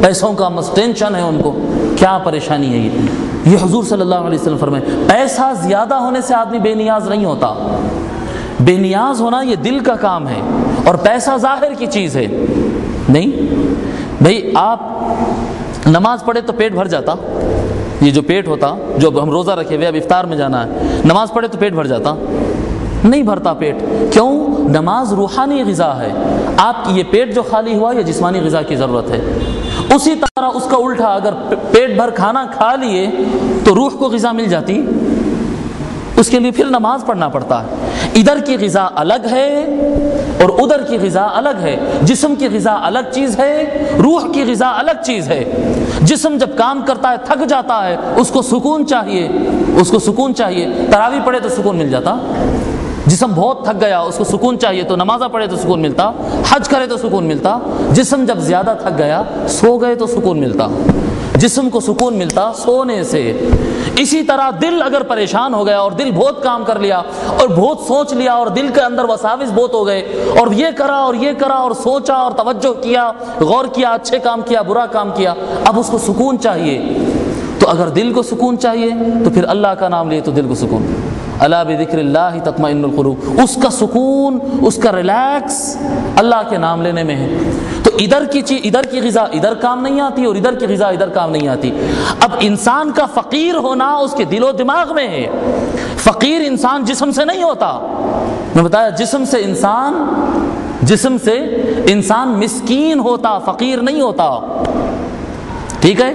پیسوں کا ٹینشن ہے ان کو، کیا پریشانی ہے یہ حضور صلی اللہ علیہ وسلم فرمائے پیسہ زیادہ ہونے سے آدمی بے نیاز نہیں ہوتا، بے نیاز ہونا یہ دل کا کام ہے، اور پیسہ ظاہر کی چیز ہے، نہیں بھائی آپ نماز پڑھے تو پیٹ بھر جاتا، یہ جو پیٹ ہوتا، جو ہم روزہ رکھے ہوئے اب افطار میں جانا ہے، نماز پڑھے تو پیٹ بھر جاتا، نہیں بھرتا پیٹ، کیوں؟ نماز روحانی غذا ہے، آپ کی یہ پیٹ جو خالی ہوا یہ جسمانی غذا کی ضرورت ہے، اسی طرح اس کا الٹا، اگر پیٹ بھر کھانا کھا لیے تو روح کو غذا مل جاتی، اس کے لیے پھر نماز پڑھنا پڑتا ہے، ادھر کی غذا الگ ہے اور ادھر کی غذا الگ ہے، جسم کی غذا الگ چیز ہے، روح کی غذا الگ چیز ہے، جسم جب کام کرتا ہے تھک جاتا ہے، اس کو سکون چاہیے، اس کو سکون چاہیے، تراویح پڑھے تو سکون مل جاتا، جسم بہت تھک گیا اس کو سکون چاہیے تو نمازہ پڑھے تو سکون ملتا، حج کرے تو سکون ملتا، جسم جب زیادہ تھک گیا سو گئے تو سکون ملتا، جسم کو سکون ملتا سونے سے۔ اسی طرح دل اگر پریشان ہو گیا اور دل بہت کام کر لیا اور بہت سوچ لیا اور دل کے اندر وساوس بہت ہو گئے اور یہ کرا اور یہ کرا اور سوچا اور توجہ کیا، غور کیا، اچھے کام کیا، برا کام کیا، اب اس کو سکون چاہیے، تو اگر دل کو سکون چاہیے تو پھر اللہ کا نام لیے تو دل کو سکون، الا بذکر اللہ تطمئن القلوب، اس کا سکون، اس کا ریلیکس اللہ کے نام لینے میں ہے۔ تو ادھر کی چیز ادھر کی غذا ادھر کام نہیں آتی اور ادھر کی غذا ادھر کام نہیں آتی۔ اب انسان کا فقیر ہونا اس کے دل و دماغ میں ہے، فقیر انسان جسم سے نہیں ہوتا، میں بتایا جسم سے انسان جسم سے انسان مسکین ہوتا، فقیر نہیں ہوتا، ٹھیک ہے؟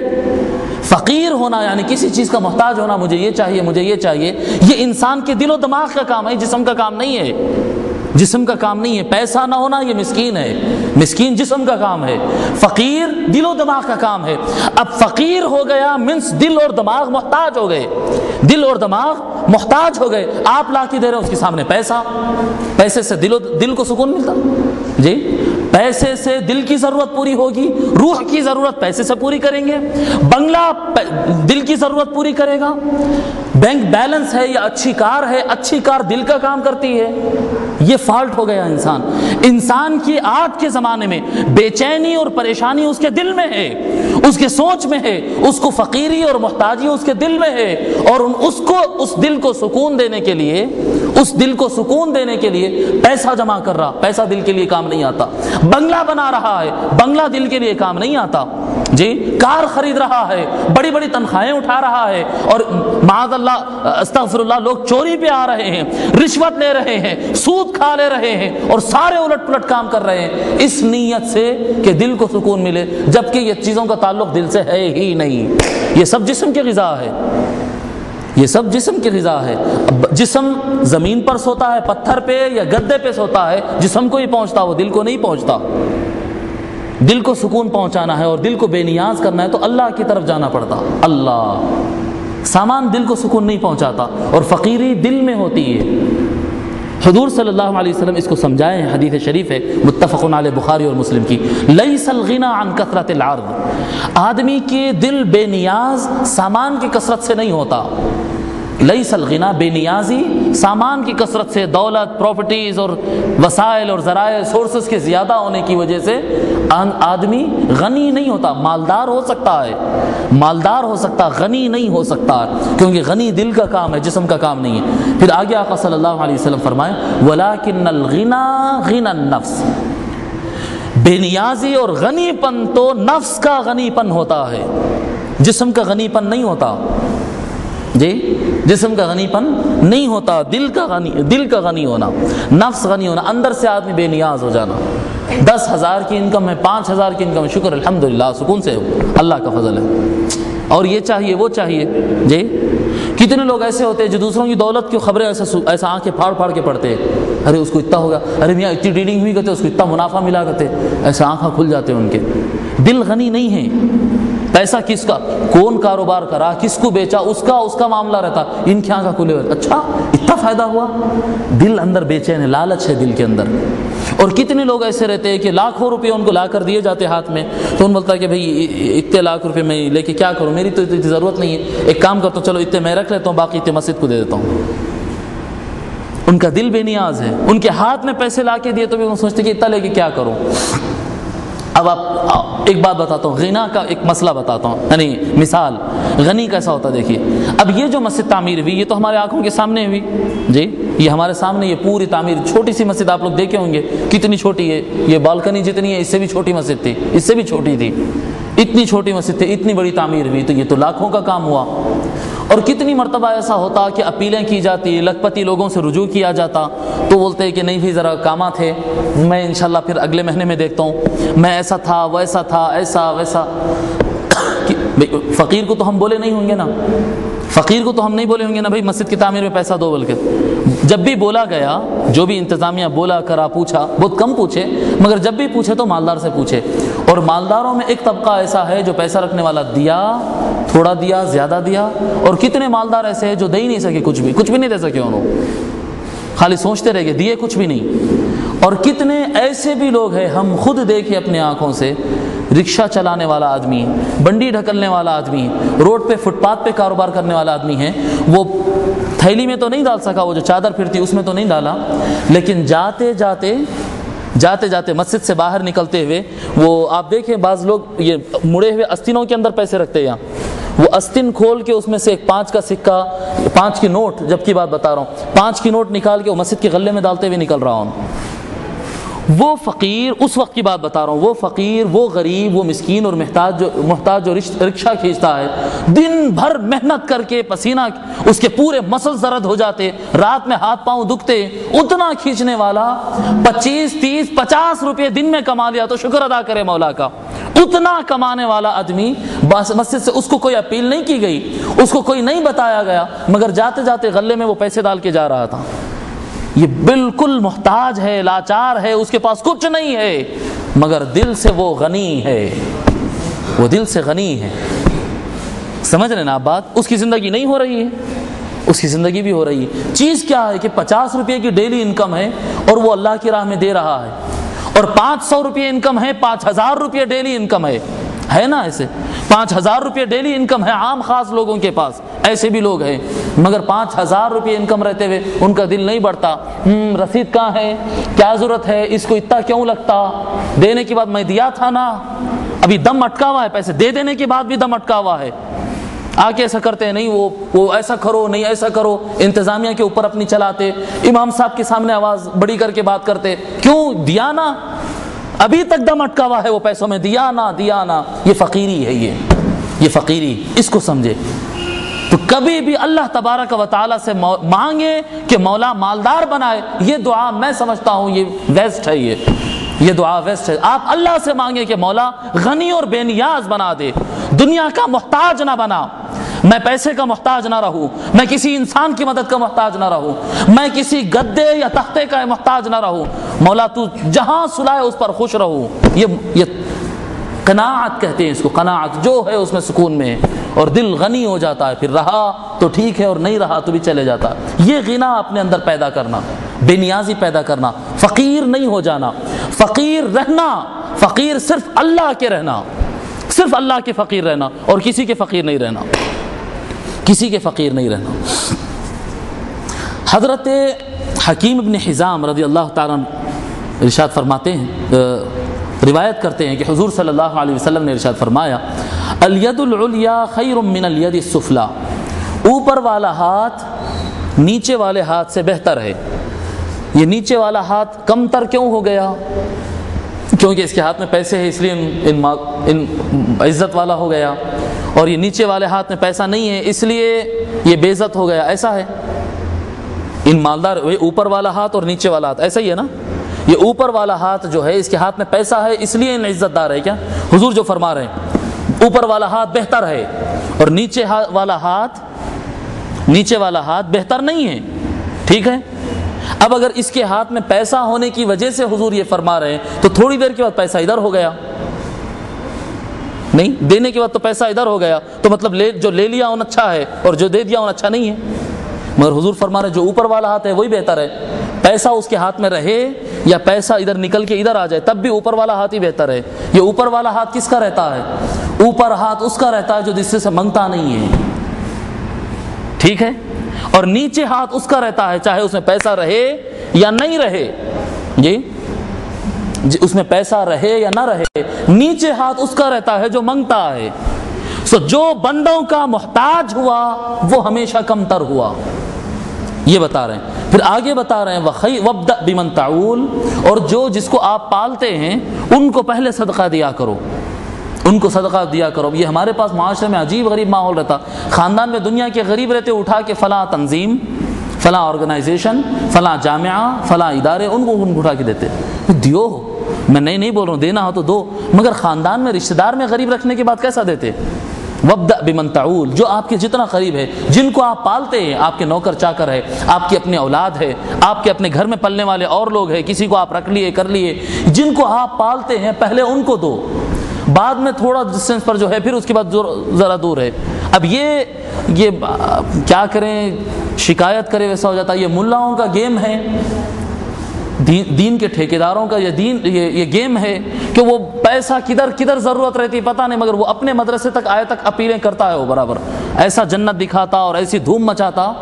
فقیر ہونا یعنی کسی چیز کا محتاج ہونا، مجھے یہ چاہیے، مجھے یہ چاہیے، یہ انسان کے دل و دماغ کا کام ہے، جسم کا کام نہیں ہے، جسم کا کام نہیں ہے۔ پیسہ نہ ہونا یہ مسکین ہے، مسکین جسم کا کام ہے، فقیر دل و دماغ کا کام ہے۔ اب فقیر ہو گیا منس دل اور دماغ محتاج ہو گئے، دل اور دماغ محتاج ہو گئے، آپ لا کے دے رہے ہیں اس کے سامنے پیسہ، پیسے سے دل کو سکون ملتا؟ جی، پیسے سے دل کی ضرورت پوری ہوگی، روح کی ضرورت پیسے سے پوری کریں گے، بنگلہ دل کی ضرورت پوری کرے گا، بینک بیلنس ہے یا اچھی کار ہے، اچھی کار دل کا کام کرتی ہے، یہ فالٹ ہو گیا انسان۔ انسان کی آج کے زمانے میں بے چینی اور پریشانی اس کے دل میں ہے، اس کے سوچ میں ہے، اس کو فقیری اور محتاجی اس کے دل میں ہے، اور اس دل کو سکون دینے کے لیے، اس دل کو سکون دینے کے لیے پیسہ جمع کر رہا، پیسہ دل کے لیے کام نہیں آتا، بنگلہ بنا رہا ہے، بنگلہ دل کے لیے کام نہیں آتا، جی، کار خرید رہا ہے، بڑی بڑی تنخواہیں اٹھا رہا ہے، اور معاذ اللہ استغفر اللہ لوگ چوری پہ آ رہے ہیں، رشوت لے رہے ہیں، سود کھا لے رہے ہیں، اور سارے الٹ پلٹ کام کر رہے ہیں اس نیت سے کہ دل کو سکون ملے، جبکہ یہ چیزوں کا تعلق دل سے ہے ہی نہیں، یہ سب جسم کی غذا ہے، یہ سب جسم کی غذا ہے۔ جسم زمین پر سوتا ہے، پتھر پہ یا گدے پہ سوتا ہے، جسم کو ہی پہنچتا، وہ دل کو نہیں پہنچتا۔ دل کو سکون پہنچانا ہے اور دل کو بے نیاز کرنا ہے تو اللہ کی طرف جانا پڑتا، اللہ۔ سامان دل کو سکون نہیں پہنچاتا، اور فقیری دل میں ہوتی ہے۔ حضور صلی اللہ علیہ وسلم اس کو سمجھائے ہیں، حدیث شریف ہے متفق علیہ بخاری اور مسلم کی، لیس الغنی عن کثرت العرض، آدمی کے دل بے نیاز سامان کی کثرت سے نہیں ہوتا، لیس الغنی، بے نیازی سامان کی کثرت سے، دولت، پراپرٹیز اور وسائل اور ذرائع سورسز کے زیادہ ہونے کی وجہ سے آدمی غنی نہیں ہوتا۔ مالدار ہو سکتا ہے، مالدار ہو سکتا، غنی نہیں ہو سکتا، کیونکہ غنی دل کا کام ہے، جسم کا کام نہیں ہے۔ پھر آگے آقا صلی اللہ علیہ وسلم فرمائے وَلَكِنَّ الْغِنَى غِنَى النَّفْسِ، بے نیازی اور غنی پن تو نفس کا غنی پن ہوتا ہے، جسم کا غنی پن نہیں ہوتا، جی، جسم کا غنی پن نہیں ہوتا، دل کا غنی ہونا، نفس غنی ہونا، اندر سے آدمی بے نیاز ہو جانا۔ 10,000 کی انکم ہے، 5,000 کی انکم ہے، شکر الحمدللہ، سکون سے ہو، اللہ کا فضل ہے، اور یہ چاہیے وہ چاہیے، جی۔ کتنے لوگ ایسے ہوتے ہیں جو دوسروں کی دولت کی خبریں ایسا آنکھیں پھاڑ پھاڑ کے پڑھتے ہیں، ارے اس کو اتنا ہوگا، ارے میاں اتنی ڈیلنگ ہوئی کرتے، اس کو اتنا منافع ملا کرتے، ایسے آنکھیں کھل جاتے ہیں ان کے، دل غنی نہیں ہے۔ پیسہ کس کا، کون کاروبار کرا، کس کو بیچا، اس کا معاملہ رہتا، ان کی آنکھیں کھلے ہوئے، اچھا اتنا فائدہ ہوا، دل اندر بے چین ہے، لالچ ہے دل کے اندر۔ اور کتنے لوگ ایسے رہتے ہیں کہ لاکھوں روپے ان کو لا کر دیے جاتے ہاتھ میں، تو ان بولتا ہے کہ بھائی اتنے لاکھ روپے میں لے کے کیا کروں، میری تو اتنی ضرورت نہیں ہے، ایک کام کرتا ہوں، چلو اتنے میں رکھ لیتا ہوں، باقی اتنے مسجد کو دے دیتا ہوں۔ ان کا دل بے نیاز ہے، ان کے ہاتھ میں پیسے لا کے دیے تو بھی وہ سوچتے کہ اتنا لے کے کیا کروں۔ اب آپ ایک بات بتاتا ہوں، غنا کا ایک مسئلہ بتاتا ہوں، یعنی مثال غنی کیسا ہوتا دیکھیے۔ اب یہ جو مسجد تعمیر ہوئی، یہ تو ہمارے آنکھوں کے سامنے ہوئی، جی، یہ ہمارے سامنے، یہ پوری تعمیر، چھوٹی سی مسجد آپ لوگ دیکھے ہوں گے، کتنی چھوٹی ہے، یہ بالکنی جتنی ہے، اس سے بھی چھوٹی مسجد تھی، اس سے بھی چھوٹی تھی، اتنی چھوٹی مسجد تھی، اتنی بڑی تعمیر ہوئی، تو یہ تو لاکھوں کا کام ہوا۔ اور کتنی مرتبہ ایسا ہوتا کہ اپیلیں کی جاتی، لکھپتی لوگوں سے رجوع کیا جاتا، تو بولتے ہیں کہ نہیں بھی ذرا کامات ہے، میں انشاءاللہ پھر اگلے مہینے میں دیکھتا ہوں، میں ایسا تھا ویسا تھا، ایسا ویسا۔ فقیر کو تو ہم بولے نہیں ہوں گے نا، فقیر کو تو ہم نہیں بولے ہوں گے نا بھائی مسجد کی تعمیر میں پیسہ دو، بلکہ جب بھی بولا گیا، جو بھی انتظامیہ بولا کرا پوچھا، بہت کم پوچھے، مگر جب بھی پوچھے تو مالدار سے پوچھے۔ اور مالداروں میں ایک طبقہ ایسا ہے جو پیسہ رکھنے والا دیا، تھوڑا دیا، زیادہ دیا، اور کتنے مالدار ایسے ہیں جو دے ہی نہیں سکے، کچھ بھی نہیں دے سکے، انہوں خالی سوچتے رہ گئے، دیے کچھ بھی نہیں۔ اور کتنے ایسے بھی لوگ ہیں، ہم خود دیکھے اپنے آنکھوں سے، رکشہ چلانے والا آدمی، بنڈی ڈھکلنے والا آدمی، روڈ پہ فٹ پاتھ پہ کاروبار کرنے والا آدمی ہے، وہ تھیلی میں تو نہیں ڈال سکا، وہ جو چادر پھرتی اس میں تو نہیں ڈالا، لیکن جاتے جاتے مسجد سے باہر نکلتے ہوئے، وہ آپ دیکھیں بعض لوگ یہ مڑے ہوئے استینوں کے اندر پیسے رکھتے ہیں، وہ استن کھول کے اس میں سے ایک 5 کا سکہ، 5 کی نوٹ، جب کی بات بتا رہا ہوں، 5 کی نوٹ نکال کے وہ مسجد کے غلے میں ڈالتے ہوئے نکل رہا ہوں۔ وہ فقیر، اس وقت کی بات بتا رہا ہوں، وہ فقیر، وہ غریب، وہ مسکین اور محتاج جو رکشہ کھینچتا ہے، دن بھر محنت کر کے پسینہ اس کے پورے مسل زرد ہو جاتے، رات میں ہاتھ پاؤں دکھتے، اتنا کھینچنے والا 25 30 50 روپے دن میں کما لیا تو شکر ادا کرے مولا کا۔ اتنا کمانے والا آدمی مسجد سے اس کو کوئی اپیل نہیں کی گئی، اس کو کوئی نہیں بتایا گیا، مگر جاتے جاتے غلے میں وہ پیسے ڈال کے جا رہا تھا۔ یہ بالکل محتاج ہے، لاچار ہے، اس کے پاس کچھ نہیں ہے، مگر دل سے وہ غنی ہے، وہ دل سے غنی ہے۔ سمجھ رہے نا آپ بات؟ اس کی زندگی نہیں ہو رہی ہے، اس کی زندگی بھی ہو رہی ہے۔ چیز کیا ہے کہ 50 روپے کی ڈیلی انکم ہے اور وہ اللہ کی راہ میں دے رہا ہے، اور 500 روپے انکم ہے، 5000 روپے ڈیلی انکم ہے نا؟ ایسے 5000 روپے ڈیلی انکم ہے عام خاص لوگوں کے پاس، ایسے بھی لوگ ہیں، مگر 5000 روپے انکم رہتے ہوئے ان کا دل نہیں بڑھتا، رسید کہاں ہے، کیا ضرورت ہے، اس کو اتنا کیوں لگتا، دینے کے بعد میں دیا تھا نا، ابھی دم اٹکا ہوا ہے، پیسے دے دینے کے بعد بھی دم اٹکا ہوا ہے، آ کے ایسا کرتے ہیں، نہیں وہ ایسا کرو، نہیں ایسا کرو، انتظامیہ کے اوپر اپنی چلاتے، امام صاحب کے سامنے آواز بڑی کر کے بات کرتے، کیوں دیا نا، ابھی تک دم اٹکا ہوا ہے وہ پیسوں میں، دیا نا۔ یہ فقیری ہے، یہ فقیری، اس کو سمجھے۔ تو کبھی بھی اللہ تبارک و تعالیٰ سے مانگے کہ مولا مالدار بنائے، یہ دعا میں سمجھتا ہوں یہ ویسٹ ہے، یہ دعا ویسٹ ہے۔ آپ اللہ سے مانگے کہ مولا غنی اور بے نیاز بنا دے، دنیا کا محتاج نہ بنا، میں پیسے کا محتاج نہ رہوں، میں کسی انسان کی مدد کا محتاج نہ رہوں، میں کسی گدے یا تختے کا محتاج نہ رہوں، مولا تو جہاں سلائے اس پر خوش رہوں۔ یہ قناعت کہتے ہیں اس کو، قناعت جو ہے اس میں سکون میں ہے، اور دل غنی ہو جاتا ہے، پھر رہا تو ٹھیک ہے اور نہیں رہا تو بھی چلے جاتا۔ یہ غنا اپنے اندر پیدا کرنا، بے نیازی پیدا کرنا، فقیر نہیں ہو جانا، فقیر رہنا، فقیر صرف اللہ کے رہنا، صرف اللہ کے فقیر رہنا، اور کسی کے فقیر نہیں رہنا، کسی کے فقیر نہیں رہنا۔ حضرت حکیم ابن حزام رضی اللہ تعالیٰ ارشاد فرماتے ہیں، روایت کرتے ہیں کہ حضور صلی اللہ علیہ وسلم نے ارشاد فرمایا، الید العلیٰ خیر من الید السفلیٰ، اوپر والا ہاتھ نیچے والے ہاتھ سے بہتر ہے۔ یہ نیچے والا ہاتھ کم تر کیوں ہو گیا؟ کیونکہ اس کے ہاتھ میں پیسے ہیں، اس لیے ان عزت والا ہو گیا، اور یہ نیچے والے ہاتھ میں پیسہ نہیں ہے اس لیے یہ بے عزت ہو گیا، ایسا ہے؟ ان مالدار اوپر والا ہاتھ اور نیچے والا ہاتھ ایسا ہی ہے نا؟ یہ اوپر والا ہاتھ جو ہے اس کے ہاتھ میں پیسہ ہے اس لیے ان عزت دار ہے کیا؟ حضور جو فرما رہے ہیں اوپر والا ہاتھ بہتر ہے اور نیچے والا ہاتھ بہتر نہیں ہے، ٹھیک ہے؟ اب اگر اس کے ہاتھ میں پیسہ ہونے کی وجہ سے حضور یہ فرما رہے ہیں تو تھوڑی دیر کے بعد پیسہ ادھر ہو گیا، نہیں دینے کے بعد تو پیسہ ادھر ہو گیا، تو مطلب جو لے لیا ان اچھا ہے اور جو دے دیا ان اچھا نہیں ہے۔ مگر حضور فرما رہے ہیں جو اوپر والا ہاتھ ہے وہی بہتر ہے، پیسہ اس کے ہاتھ میں رہے یا پیسہ ادھر نکل کے ادھر آ جائے تب بھی اوپر والا ہاتھ ہی بہتر ہے۔ یہ اوپر والا ہاتھ کس کا رہتا ہے؟ اوپر ہاتھ اس کا رہتا ہے جو جس سے منگتا نہیں ہے، ٹھیک ہے؟ اور نیچے ہاتھ اس کا رہتا ہے چاہے اس میں پیسہ رہے یا نہیں رہے، جی اس میں پیسہ رہے یا نہ رہے، نیچے ہاتھ اس کا رہتا ہے جو منگتا ہے۔ جو بندوں کا محتاج ہوا وہ ہمیشہ کم تر ہوا، یہ بتا رہے ہیں۔ پھر آگے بتا رہے ہیں وَابْدَأْ بِمَنْ تَعُولُ، اور جس کو آپ پالتے ہیں ان کو پہلے صدقہ دیا کرو، ان کو صدقہ دیا کرو۔ یہ ہمارے پاس معاشرے میں عجیب غریب ماحول رہتا، خاندان میں دنیا کے غریب رہتے، اٹھا کے فلاں تنظیم، فلاں آرگنائزیشن، فلاں جامعہ، فلاں ادارے، ان کو اٹھا کے دیتے، دیو، میں نہیں بول رہا ہوں دینا ہو تو دو، مگر خاندان میں رشتہ دار میں غریب رکھنے کے بعد کیسا دیتے؟ وَابْدَأْ بِمَنْ تَعُولُ، جو آپ کے جتنا قریب ہے، جن کو آپ پالتے ہیں، آپ کے نوکر چاکر ہے، آپ کی اپنی اولاد ہے، آپ کے اپنے گھر میں پلنے والے اور لوگ ہیں، کسی کو آپ رکھ لیے کر لیے، جن کو آپ پالتے ہیں پہلے ان کو دو، بعد میں تھوڑا ڈسٹینس پر جو ہے پھر اس کے بعد ذرا دور ہے۔ اب یہ کیا کریں، شکایت کرے ویسا ہو جاتا ہے۔ یہ ملاؤں کا گیم ہے، دین کے ٹھیکیداروں کا یہ گیم ہے کہ وہ پیسہ کدھر ضرورت رہتی پتہ نہیں، مگر وہ اپنے مدرسے تک آئے تک اپیلیں کرتا ہے، وہ برابر ایسا جنت دکھاتا اور ایسی دھوم مچاتا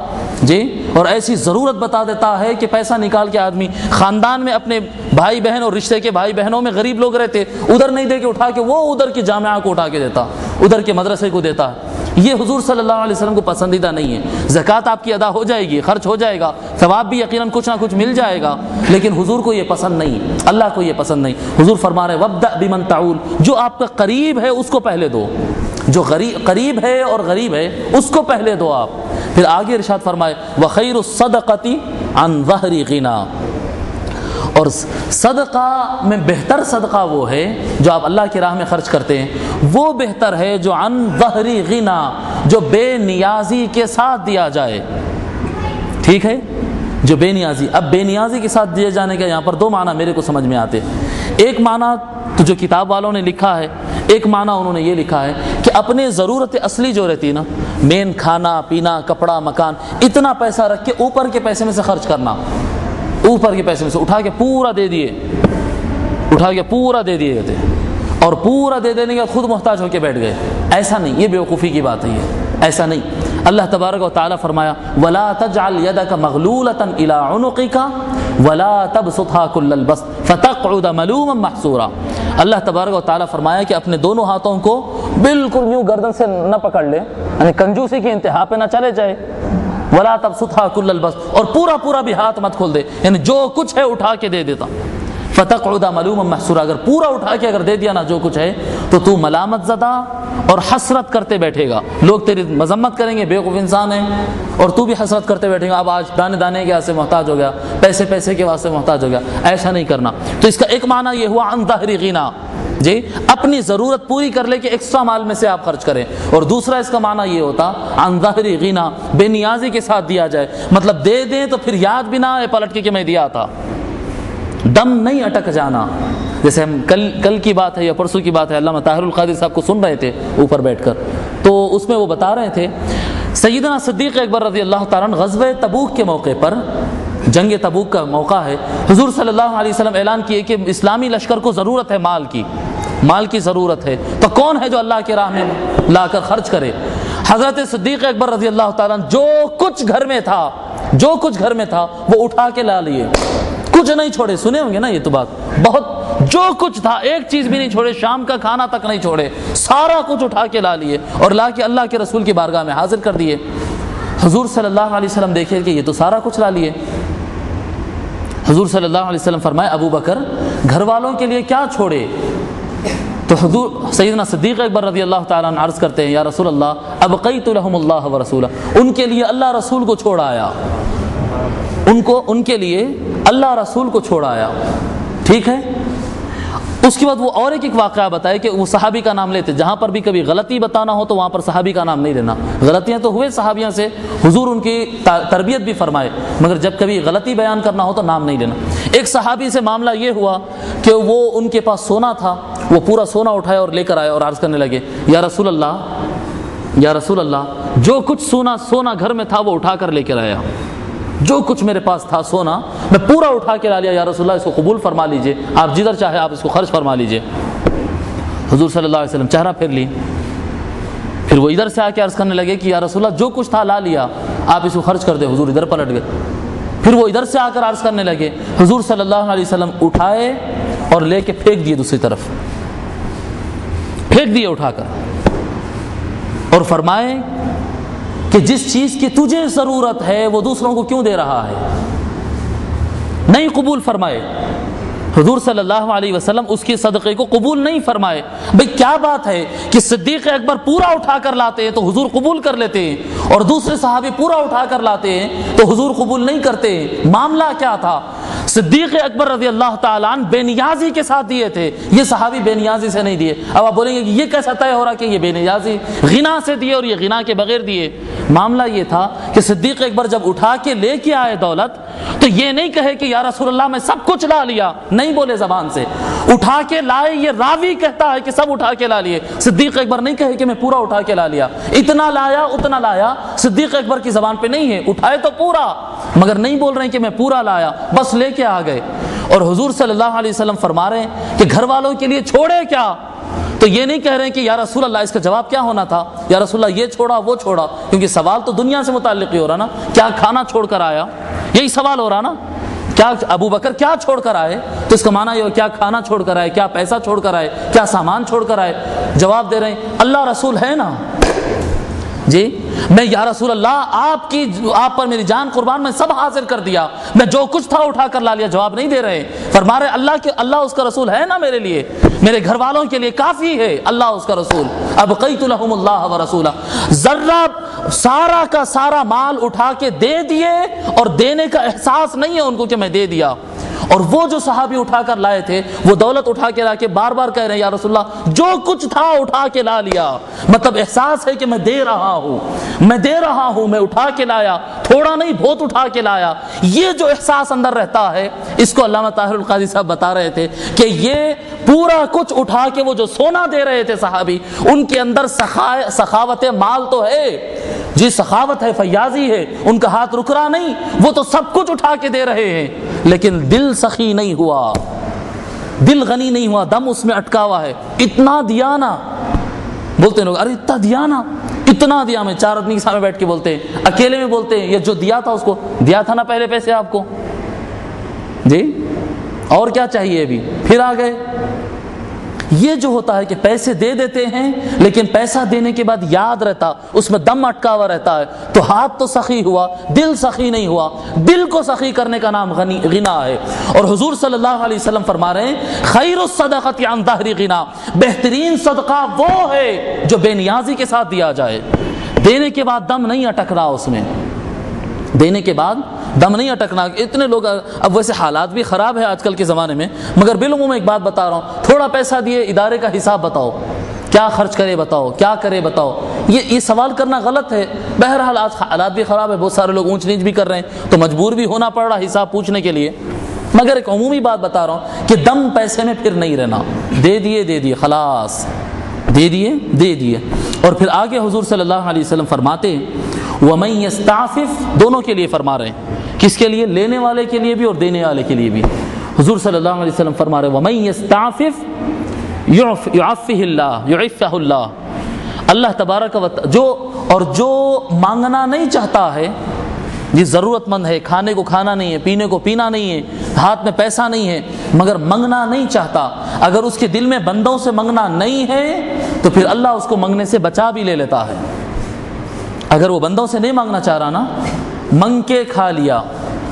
جی، اور ایسی ضرورت بتا دیتا ہے کہ پیسہ نکال کے آدمی خاندان میں اپنے بھائی بہن اور رشتے کے بھائی بہنوں میں غریب لوگ رہتے، ادھر نہیں دے کے اٹھا کے وہ ادھر کے جامعہ کو اٹھا کے دیتا، ادھر کے مدرسے کو دیتا ہے۔ یہ حضور صلی اللہ علیہ وسلم کو پسندیدہ نہیں ہے۔ زکوٰۃ آپ کی ادا ہو جائے گی، خرچ ہو جائے گا، ثواب بھی یقیناً کچھ نہ کچھ مل جائے گا، لیکن حضور کو یہ پسند نہیں، اللہ کو یہ پسند نہیں۔ حضور فرما رہے وَابْدَأْ بِمَنْ تَعُولُ، جو آپ کا قریب ہے اس کو پہلے دو، جو قریب ہے اور غریب ہے اس کو پہلے دو آپ۔ پھر آگے ارشاد فرمائے وَخَيْرُ الصَّدَقَةِ عَنْ ظَهْرِ غِنَى، اور صدقہ میں بہتر صدقہ وہ ہے جو آپ اللہ کی راہ میں خرچ کرتے ہیں، وہ بہتر ہے جو عن ظہر غنا، جو بے نیازی کے ساتھ دیا جائے۔ ٹھیک ہے، جو بے نیازی، اب بے نیازی کے ساتھ دیے جانے کا یہاں پر دو معنی میرے کو سمجھ میں آتے۔ ایک معنی تو جو کتاب والوں نے لکھا ہے، ایک معنی انہوں نے یہ لکھا ہے کہ اپنے ضرورت اصلی جو رہتی نا، مین کھانا پینا کپڑا مکان، اتنا پیسہ رکھ کے اوپر کے پیسے میں سے خرچ کرنا، اوپر کے پیسے میں سے اٹھا کے پورا دے دیے، اٹھا کے پورا دے دیے تھے، اور پورا دے دینے کے بعد خود محتاج ہو کے بیٹھ گئے۔ ایسا نہیں، یہ بیوقوفی کی بات ہے، یہ ایسا نہیں۔ اللہ تبارک و تعالیٰ فرمایا وَلَا تَجْعَلْ يَدَكَ مَغْلُولَةً إِلَىٰ عُنُقِكَ وَلَا تَبْسُطْهَا كُلَّ الْبَسْطِ فَتَقْعُدَ مَلُومًا مَحْسُورًا۔ اللہ تبارک و تعالیٰ فرمایا کہ اپنے دونوں ہاتھوں کو بالکل یوں گردن سے نہ پکڑ لے، یعنی کنجوسی کی انتہا پہ نہ چلے جائے، وَلَا تَبْسُطْهَا كُلَّ الْبَسْطِ، اور پورا پورا بھی ہاتھ مت کھول دے، یعنی جو کچھ ہے اٹھا کے دے دیتا۔ فَتَقْعُدَ مَلُومًا مَحْسُورًا، اگر پورا اٹھا کے اگر دے دیا نا جو کچھ ہے تو ملامت زدہ اور حسرت کرتے بیٹھے گا، لوگ تیری مذمت کریں گے، بیوقوف انسان ہے، اور تو بھی حسرت کرتے بیٹھے گا، اب آج دانے دانے کے واسطے محتاج ہو گیا، پیسے کے واسطے محتاج ہو گیا۔ ایسا نہیں کرنا۔ تو اس کا ایک معنی یہ ہوا عن ظہر غنا، جی اپنی ضرورت پوری کر لے کہ ایکسٹرا مال میں سے آپ خرچ کریں، اور دوسرا اس کا معنی یہ ہوتا عن ظہر غنا، بے نیازی کے ساتھ دیا جائے، مطلب دے دیں تو پھر یاد بھی نہ آئے پلٹ کے کہ میں دیا تھا، دم نہیں اٹک جانا۔ جیسے ہم کل کی بات ہے یا پرسوں کی بات ہے، علامہ طاہر القادری صاحب کو سن رہے تھے اوپر بیٹھ کر، تو اس میں وہ بتا رہے تھے سیدنا صدیق اکبر رضی اللہ تعالیٰ عنہ غزوہ تبوک کے موقع پر، جنگ تبوک کا موقع ہے، حضور صلی اللہ علیہ وسلم اعلان کیے کہ اسلامی لشکر کو ضرورت ہے مال کی ضرورت ہے، تو کون ہے جو اللہ کی راہ میں لا کر خرچ کرے؟ حضرت صدیق اکبر رضی اللہ تعالیٰ عنہ جو کچھ گھر میں تھا وہ اٹھا کے لا لیے، کچھ نہیں چھوڑے۔ سنے ہوں گے نا یہ تو بات، بہت جو کچھ تھا ایک چیز بھی نہیں چھوڑے، شام کا کھانا تک نہیں چھوڑے، سارا کچھ اٹھا کے لا لیے اور لا کے اللہ کے رسول کی بارگاہ میں حاضر کر دیے۔ حضور صلی اللہ علیہ وسلم دیکھے کہ یہ تو سارا کچھ لا لیے۔ حضور صلی اللہ علیہ وسلم فرمائے ابو بکر گھر والوں کے لیے کیا چھوڑے؟ تو حضور سیدنا صدیق اکبر رضی اللہ تعالیٰ عنہ عرض کرتے ہیں یا رسول اللہ ابقیت لهم اللہ ورسولہ، ان کے لیے اللہ رسول کو چھوڑ آیا، ان کے لیے اللہ رسول کو چھوڑ آیا۔ ٹھیک ہے، اس کے بعد وہ اور ایک واقعہ بتائے کہ وہ صحابی کا نام لیتے، جہاں پر بھی کبھی غلطی بتانا ہو تو وہاں پر صحابی کا نام نہیں لینا، غلطیاں تو ہوئے صحابیوں سے، حضور ان کی تربیت بھی فرمائے، مگر جب کبھی غلطی بیان کرنا ہو تو نام نہیں لینا۔ ایک صحابی سے معاملہ یہ ہوا کہ وہ ان کے پاس سونا تھا، وہ پورا سونا اٹھایا اور لے کر آئے اور عرض کرنے لگے یا رسول اللہ جو کچھ سونا گھر میں تھا وہ اٹھا کر لے کر آیا، جو کچھ میرے پاس تھا سونا میں پورا اٹھا کے لا لیا، یا رسول اللہ اس کو قبول فرما لیجئے، آپ جدھر چاہے آپ اس کو خرچ فرما لیجئے۔ حضور صلی اللہ علیہ وسلم چہرہ پھیر لی، پھر وہ ادھر سے آ کے عرض کرنے لگے کہ یا رسول اللہ جو کچھ تھا لا لیا، آپ اس کو خرچ کر دیں۔ حضور ادھر پلٹ گئے، پھر وہ ادھر سے آ کر عرض کرنے لگے، حضور صلی اللہ علیہ وسلم اٹھائے اور لے کے پھینک دیے، دوسری طرف پھینک دیے اٹھا کر، اور فرمائے کہ جس چیز کی تجھے ضرورت ہے وہ دوسروں کو کیوں دے رہا ہے؟ نہیں قبول فرمائے حضور صلی اللہ علیہ وسلم، اس کے صدقے کو قبول نہیں فرمائے۔ بھئی کیا بات ہے کہ صدیق اکبر پورا اٹھا کر لاتے ہیں تو حضور قبول کر لیتے ہیں، اور دوسرے صحابی پورا اٹھا کر لاتے ہیں تو حضور قبول نہیں کرتے ہیں؟ معاملہ کیا تھا؟ صدیق اکبر رضی اللہ تعالیٰ عنہ بے نیازی کے ساتھ دیے تھے، یہ صحابی بے نیازی سے نہیں دیے۔ اب آپ بولیں گے کہ یہ کیسا طے ہو رہا کہ یہ بے نیازی غنا سے دیے اور یہ غنا کے بغیر دیے؟ معاملہ یہ تھا کہ صدیق اکبر جب اٹھا کے لے کے آئے دولت تو یہ نہیں کہے کہ یا رسول اللہ میں سب کچھ لا لیا، نہیں بولے زبان سے، اٹھا کے لائے، یہ راوی کہتا ہے کہ سب اٹھا کے لا لیے، صدیق اکبر نہیں کہے کہ میں پورا اٹھا کے لا لیا، اتنا لایا اتنا لایا، صدیق اکبر کی زبان پہ نہیں ہے، اٹھائے تو پورا مگر نہیں بول رہے ہیں کہ میں پورا لایا، بس لے کے آ گئے۔ اور حضور صلی اللہ علیہ وسلم فرما رہے ہیں کہ گھر والوں کے لیے چھوڑے کیا؟ تو یہ نہیں کہہ رہے ہیں کہ یا رسول اللہ، اس کا جواب کیا ہونا تھا؟ یا رسول اللہ یہ چھوڑا وہ چھوڑا، کیونکہ سوال تو دنیا سے متعلق ہی ہو رہا نا، کیا کھانا چھوڑ کر آیا، یہی سوال ہو رہا نا، کیا ابو بکر کیا چھوڑ کر آئے؟ تو اس کا معنی یہ ہو کیا کھانا چھوڑ کر آئے، کیا پیسہ چھوڑ کر آئے، کیا سامان چھوڑ کر آئے؟ جواب دے رہے ہیں اللہ رسول ہے نا، جی میں یا رسول اللہ آپ پر میری جان قربان، میں سب حاضر کر دیا، میں جو کچھ تھا اٹھا کر لا لیا۔ جواب نہیں دے رہے، فرما رہے اللہ اس کا رسول ہے نا میرے لیے، میرے گھر والوں کے لیے کافی ہے اللہ اس کا رسول۔ ابقیت لہم اللہ ورسولہ، ذرہ سارا کا سارا مال اٹھا کے دے دیے اور دینے کا احساس نہیں ہے ان کو کہ میں دے دیا۔ اور وہ جو صحابی اٹھا کر لائے تھے وہ دولت اٹھا کے لا کے بار بار کہہ رہے ہیں یا رسول اللہ جو کچھ تھا اٹھا کے لا لیا، مطلب احساس ہے کہ میں دے رہا ہوں، میں اٹھا کے لایا، تھوڑا نہیں بہت اٹھا کے لایا۔ یہ جو احساس اندر رہتا ہے اس کو علامہ طاہر القاضی صاحب بتا رہے تھے کہ یہ پورا کچھ اٹھا کے وہ جو سونا دے رہے تھے صحابی، ان کے اندر سخاوت مال تو ہے جی، سخاوت ہے، فیاضی ہے، ان کا ہاتھ رک رہا نہیں، وہ تو سب کچھ اٹھا کے دے رہے ہیں، لیکن دل سخی نہیں ہوا، دل غنی نہیں ہوا، دم اس میں اٹکا ہوا ہے۔ اتنا دیا نا، بولتے ہیں لوگ ارے اتنا دیا نا، اتنا دیا، میں 4 آدمی کے سامنے بیٹھ کے بولتے ہیں، اکیلے میں بولتے ہیں، یہ جو دیا تھا اس کو دیا تھا نا پہلے پیسے آپ کو جی، اور کیا چاہیے ابھی، پھر آ گئے۔ یہ جو ہوتا ہے کہ پیسے دے دیتے ہیں لیکن پیسہ دینے کے بعد یاد رہتا، اس میں دم اٹکا ہوا رہتا ہے، تو ہاتھ تو سخی ہوا، دل سخی نہیں ہوا۔ دل کو سخی کرنے کا نام غنا ہے۔ اور حضور صلی اللہ علیہ وسلم فرما رہے ہیں خیر الصدقۃ عن ظہر غنا، بہترین صدقہ وہ ہے جو بے نیازی کے ساتھ دیا جائے، دینے کے بعد دم نہیں اٹک رہا، اس میں دینے کے بعد دم نہیں اٹکنا۔ اتنے لوگ، اب ویسے حالات بھی خراب ہے آج کل کے زمانے میں، مگر بالعموم ایک بات بتا رہا ہوں، تھوڑا پیسہ دیے، ادارے کا حساب بتاؤ، کیا خرچ کرے بتاؤ، کیا کرے بتاؤ، یہ سوال کرنا غلط ہے۔ بہرحال آج حالات بھی خراب ہے، بہت سارے لوگ اونچ نیچ بھی کر رہے ہیں تو مجبور بھی ہونا پڑ رہا حساب پوچھنے کے لیے، مگر ایک عمومی بات بتا رہا ہوں کہ دم پیسے میں پھر نہیں رہنا، دے دیے خلاص، دے دیے۔ اور پھر آگے حضور صلی اللہ علیہ وسلم فرماتے وَمَن يَسْتَعْفِفْ، دونوں کے لیے فرما رہے ہیں، کس کے لیے؟ لینے والے کے لیے بھی اور دینے والے کے لیے بھی۔ حضور صلی اللہ علیہ وسلم فرما رہے وَمَن يَسْتَعْفِفْ يُعَفِّهِ اللَّهُ يُعِفَّهُ اللَّهُ، اللہ تبارک و تعالی جو مانگنا نہیں چاہتا ہے، جس ضرورت مند ہے، کھانے کو کھانا نہیں ہے، پینے کو پینا نہیں ہے، ہاتھ میں پیسہ نہیں ہے مگر منگنا نہیں چاہتا، اگر اس کے دل میں بندوں سے منگنا نہیں ہے تو پھر اللہ اس کو منگنے سے بچا بھی لے لیتا ہے۔ اگر وہ بندوں سے نہیں مانگنا چاہ رہا نا، منگ کے کھا لیا،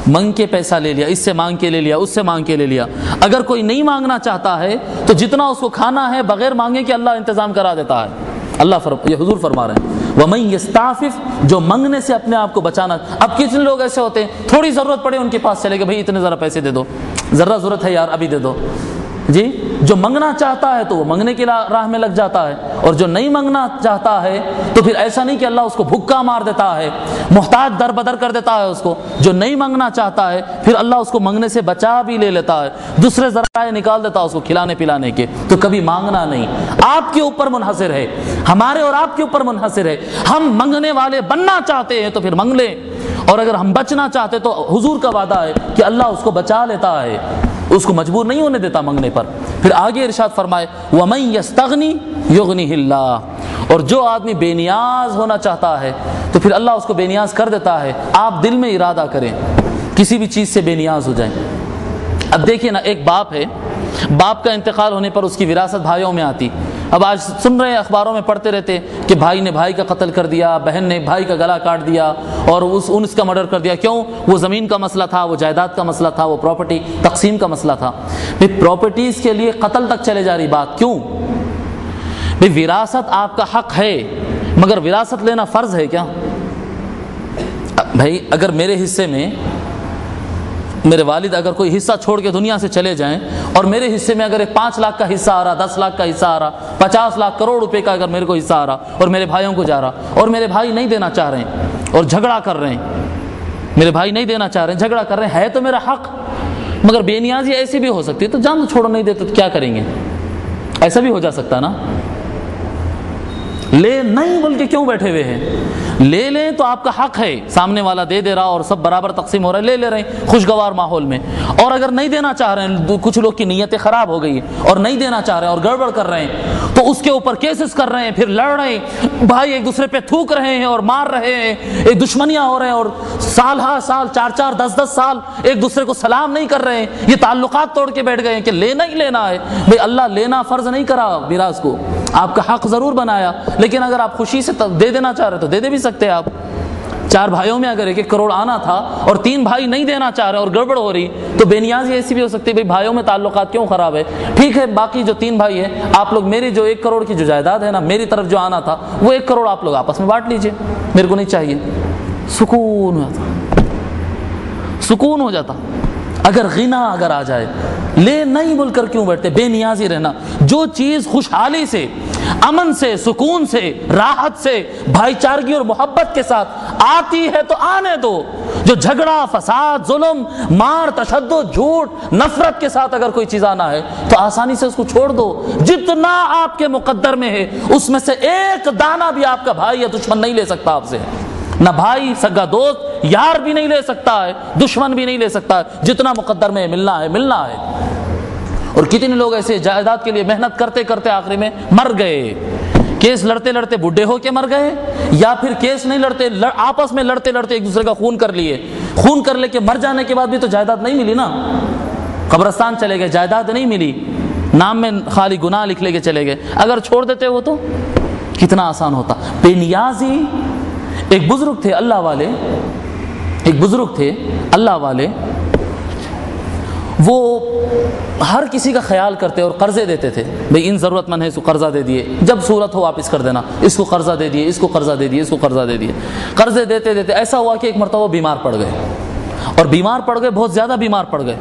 منگ کے پیسہ لے لیا، اس سے مانگ کے لے لیا، اس سے مانگ کے لے لیا، اگر کوئی نہیں مانگنا چاہتا ہے تو جتنا اس کو کھانا ہے بغیر مانگے کہ اللہ انتظام کرا دیتا ہے۔ یہ حضور فرما رہے ہیں وَمَن يَسْتَعْفِفْ، جو منگنے سے اپنے آپ کو بچانا۔ اب کتنے لوگ ایسے ہوتے ہیں تھوڑی ضرورت پڑے ان کے پاس چلے گئے، بھائی اتنے ذرا پیسے دے دو، ذرا ضرورت ہے یار ابھی دے دو جی۔ جو منگنا چاہتا ہے تو وہ منگنے کی راہ میں لگ جاتا ہے، اور جو نہیں منگنا چاہتا ہے تو پھر ایسا نہیں کہ اللہ اس کو بھوکا مار دیتا ہے، محتاج در بدر کر دیتا ہے اس کو۔ جو نہیں منگنا چاہتا ہے پھر اللہ اس کو منگنے سے بچا بھی لے لیتا ہے، دوسرے ذرائع نکال دیتا ہے اس کو کھلانے پلانے کے۔ تو کبھی مانگنا نہیں، آپ کے اوپر منحصر ہے، ہمارے اور آپ کے اوپر منحصر ہے۔ ہم منگنے والے بننا چاہتے ہیں تو پھر منگ لیں، اور اگر ہم بچنا چاہتے تو حضور کا وعدہ ہے کہ اللہ اس کو بچا لیتا ہے، اس کو مجبور نہیں ہونے دیتا منگنے پر۔ پھر آگے ارشاد فرمائے وَمَن يَسْتَغْنِ يُغْنِهِ اللَّهُ، اور جو آدمی بے نیاز ہونا چاہتا ہے تو پھر اللہ اس کو بے نیاز کر دیتا ہے۔ آپ دل میں ارادہ کریں کسی بھی چیز سے بے نیاز ہو جائیں۔ اب دیکھیں نا، ایک باپ ہے، باپ کا انتقال ہونے پر اس کی وراثت بھائیوں میں آتی۔ اب آج سن رہے ہیں اخباروں میں پڑھتے رہتے کہ بھائی نے بھائی کا قتل کر دیا، بہن نے بھائی کا گلا کاٹ دیا اور اس کا مرڈر کر دیا۔ کیوں؟ وہ زمین کا مسئلہ تھا، وہ جائیداد کا مسئلہ تھا، وہ پراپرٹی تقسیم کا مسئلہ تھا۔ پراپرٹیز کے لیے قتل تک چلے جا رہی بات کیوں؟ وراثت آپ کا حق ہے مگر وراثت لینا فرض ہے کیا؟ بھائی اگر میرے حصے میں میرے والد اگر کوئی حصہ چھوڑ کے دنیا سے چلے جائیں اور میرے حصے میں اگر 5 لاکھ کا حصہ آ رہا، 10 لاکھ کا حصہ آ رہا، 50 لاکھ کروڑ روپے کا اگر میرے کو حصہ آ رہا اور میرے بھائیوں کو جا رہا اور میرے بھائی نہیں دینا چاہ رہے ہیں اور جھگڑا کر رہے ہیں، میرے بھائی نہیں دینا چاہ رہے ہیں، جھگڑا کر رہے ہیں، ہے تو میرا حق، مگر بے نیازی ایسی بھی ہو سکتی ہے، تو جان دو چھوڑو، نہیں دیتے تو کیا کریں گے، ایسا بھی ہو جا سکتا نا۔ لے نہیں بول کے کیوں بیٹھے ہوئے ہیں؟ لے لیں تو آپ کا حق ہے، سامنے والا دے دے رہا اور سب برابر تقسیم ہو رہا ہے، لے رہے ہیں خوشگوار ماحول میں۔ اور اگر نہیں دینا چاہ رہے ہیں، کچھ لوگ کی نیتیں خراب ہو گئی اور نہیں دینا چاہ رہے ہیں اور گڑبڑ کر رہے ہیں، تو اس کے اوپر کیسز کر رہے ہیں، پھر لڑ رہے ہیں، بھائی ایک دوسرے پہ تھوک رہے ہیں اور مار رہے ہیں، ایک دشمنیاں ہو رہے ہیں اور سال 4 10 سال ایک دوسرے کو سلام نہیں کر رہے ہیں، یہ تعلقات توڑ کے بیٹھ گئے ہیں کہ لینا ہی لینا ہے۔ بھئی اللہ لینا فرض نہیں کرا میراث کو، آپ کا حق ضرور بنایا، لیکن اگر آپ خوشی سے دے دینا چاہ رہے تو دے بھی سکتے ہیں آپ۔ 4 بھائیوں میں اگر 1 کروڑ آنا تھا اور 3 بھائی نہیں دینا چاہ رہے اور گڑبڑ ہو رہی، تو بے نیازی ایسی بھی ہو سکتی ہے بھائی بھائیوں میں تعلقات کیوں خراب ہے، ٹھیک ہے باقی جو 3 بھائی ہیں آپ لوگ میری جو 1 کروڑ کی جو جائیداد ہے نا، میری طرف جو آنا تھا وہ 1 کروڑ آپ لوگ آپس میں بانٹ لیجئے، میرے کو نہیں چاہیے۔ سکون ہو جاتا، سکون ہو جاتا۔ اگر غنا اگر آ جائے، لے نہیں بول کر کیوں بیٹھتے، بے نیازی رہنا۔ جو چیز خوشحالی سے، امن سے، سکون سے، راحت سے، بھائی چارگی اور محبت کے ساتھ آتی ہے تو آنے دو۔ جو جھگڑا، فساد، ظلم، مار، تشدد، جھوٹ، نفرت کے ساتھ اگر کوئی چیز آنا ہے تو آسانی سے اس کو چھوڑ دو۔ جتنا آپ کے مقدر میں ہے اس میں سے 1 دانہ بھی آپ کا بھائی یا دشمن نہیں لے سکتا آپ سے، نہ بھائی، سگا دوست، یار بھی نہیں لے سکتا ہے، دشمن بھی نہیں لے سکتا ہے۔ جتنا مقدر میں ملنا ہے ملنا ہے۔ اور کتنے لوگ ایسے جائیداد کے لیے محنت کرتے کرتے آخری میں مر گئے، کیس لڑتے لڑتے بڈھے ہو کے مر گئے، یا پھر کیس نہیں لڑتے، آپس میں لڑتے لڑتے ایک دوسرے کا خون کر لیے، خون کر لے کے مر جانے کے بعد بھی تو جائیداد نہیں ملی نا، قبرستان چلے گئے، جائیداد نہیں ملی، نام میں خالی گناہ لکھ لے کے چلے گئے۔ اگر چھوڑ دیتے وہ تو کتنا آسان ہوتا۔ بے نیازی۔ ایک بزرگ تھے اللہ والے، ایک بزرگ تھے اللہ والے، وہ ہر کسی کا خیال کرتے اور قرضے دیتے تھے، بھئی ان ضرورت مند ہے اس کو قرضہ دے دیے، جب صورت ہو واپس کر دینا، اس کو قرضہ دے دیے، اس کو قرضہ دے دیے، اس کو قرضہ دے دیے۔ قرضے دیتے دیتے ایسا ہوا کہ ایک مرتبہ وہ بیمار پڑ گئے، اور بیمار پڑ گئے، بہت زیادہ بیمار پڑ گئے،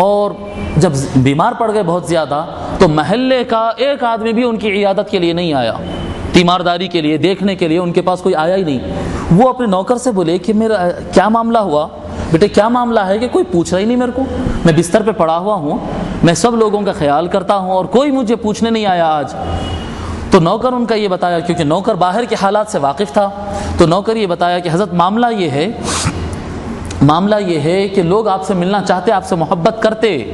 اور جب بیمار پڑ گئے بہت زیادہ تو محلے کا ایک آدمی بھی ان کی عیادت کے لیے نہیں آیا، تیمارداری کے لیے، دیکھنے کے لیے ان کے پاس کوئی آیا ہی نہیں۔ وہ اپنے نوکر سے بولے کہ میرا کیا معاملہ ہوا بیٹے، کیا معاملہ ہے کہ کوئی پوچھ رہا ہی نہیں میرے کو، میں بستر پہ پڑا ہوا ہوں، میں سب لوگوں کا خیال کرتا ہوں اور کوئی مجھے پوچھنے نہیں آیا آج۔ تو نوکر ان کا یہ بتایا، کیونکہ نوکر باہر کے حالات سے واقف تھا، تو نوکر یہ بتایا کہ حضرت معاملہ یہ ہے کہ لوگ آپ سے ملنا چاہتے، آپ سے محبت کرتے،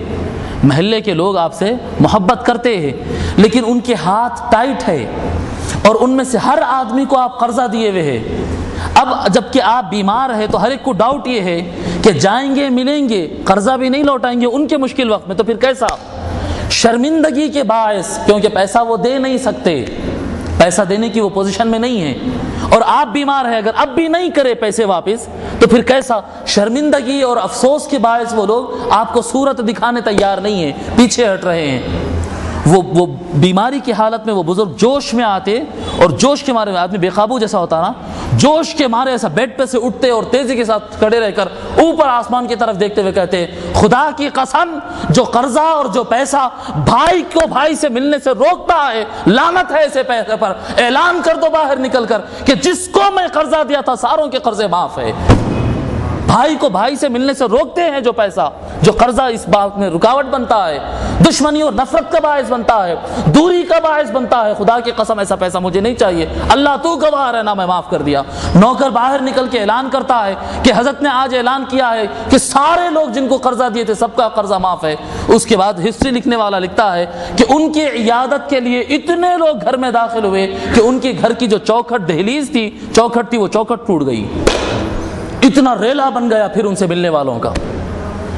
محلے کے لوگ آپ سے محبت کرتے ہیں، لیکن ان کے ہاتھ ٹائٹ ہے اور ان میں سے ہر آدمی کو آپ قرضہ دیے ہوئے ہیں۔ اب جب کہ آپ بیمار ہیں تو ہر ایک کو ڈاؤٹ یہ ہے کہ جائیں گے، ملیں گے، قرضہ بھی نہیں لوٹائیں گے ان کے مشکل وقت میں، تو پھر کیسا؟ شرمندگی کے باعث، کیونکہ پیسہ وہ دے نہیں سکتے، پیسہ دینے کی وہ پوزیشن میں نہیں ہے، اور آپ بیمار ہیں، اگر اب بھی نہیں کرے پیسے واپس تو پھر کیسا؟ شرمندگی اور افسوس کے باعث وہ لوگ آپ کو صورت دکھانے تیار نہیں ہیں، پیچھے ہٹ رہے ہیں۔ وہ بیماری کی حالت میں وہ بزرگ جوش میں آتے، اور جوش کے مارے میں آدمی بے قابو جیسا ہوتا نا، جوش کے مارے ایسا بیڈ پہ سے اٹھتے اور تیزی کے ساتھ کھڑے رہ کر اوپر آسمان کی طرف دیکھتے ہوئے کہتے، خدا کی قسم، جو قرضہ اور جو پیسہ بھائی کو بھائی سے ملنے سے روکتا ہے، لعنت ہے ایسے پیسے پر، اعلان کر دو باہر نکل کر کہ جس کو میں قرضہ دیا تھا ساروں کے قرضے معاف ہے۔ بھائی کو بھائی سے ملنے سے روکتے ہیں جو پیسہ، جو قرضہ اس بات میں رکاوٹ بنتا ہے، دشمنی اور نفرت کا باعث بنتا ہے، دوری کا باعث بنتا ہے۔ خدا کی قسم ایسا پیسہ مجھے نہیں چاہیے، اللہ تو گواہ رہنا، میں معاف کر دیا۔ نوکر باہر نکل کے اعلان کرتا ہے کہ حضرت نے آج اعلان کیا ہے کہ سارے لوگ جن کو قرضہ دیے تھے سب کا قرضہ معاف ہے۔ اس کے بعد ہسٹری لکھنے والا لکھتا ہے کہ ان کی عیادت کے لیے اتنے لوگ گھر میں داخل ہوئے کہ ان کے گھر کی جو چوکھٹ دہلیز تھی، چوکھٹ تھی، وہ چوکھٹ ٹوٹ گئی، اتنا ریلا بن گیا پھر ان سے ملنے والوں کا۔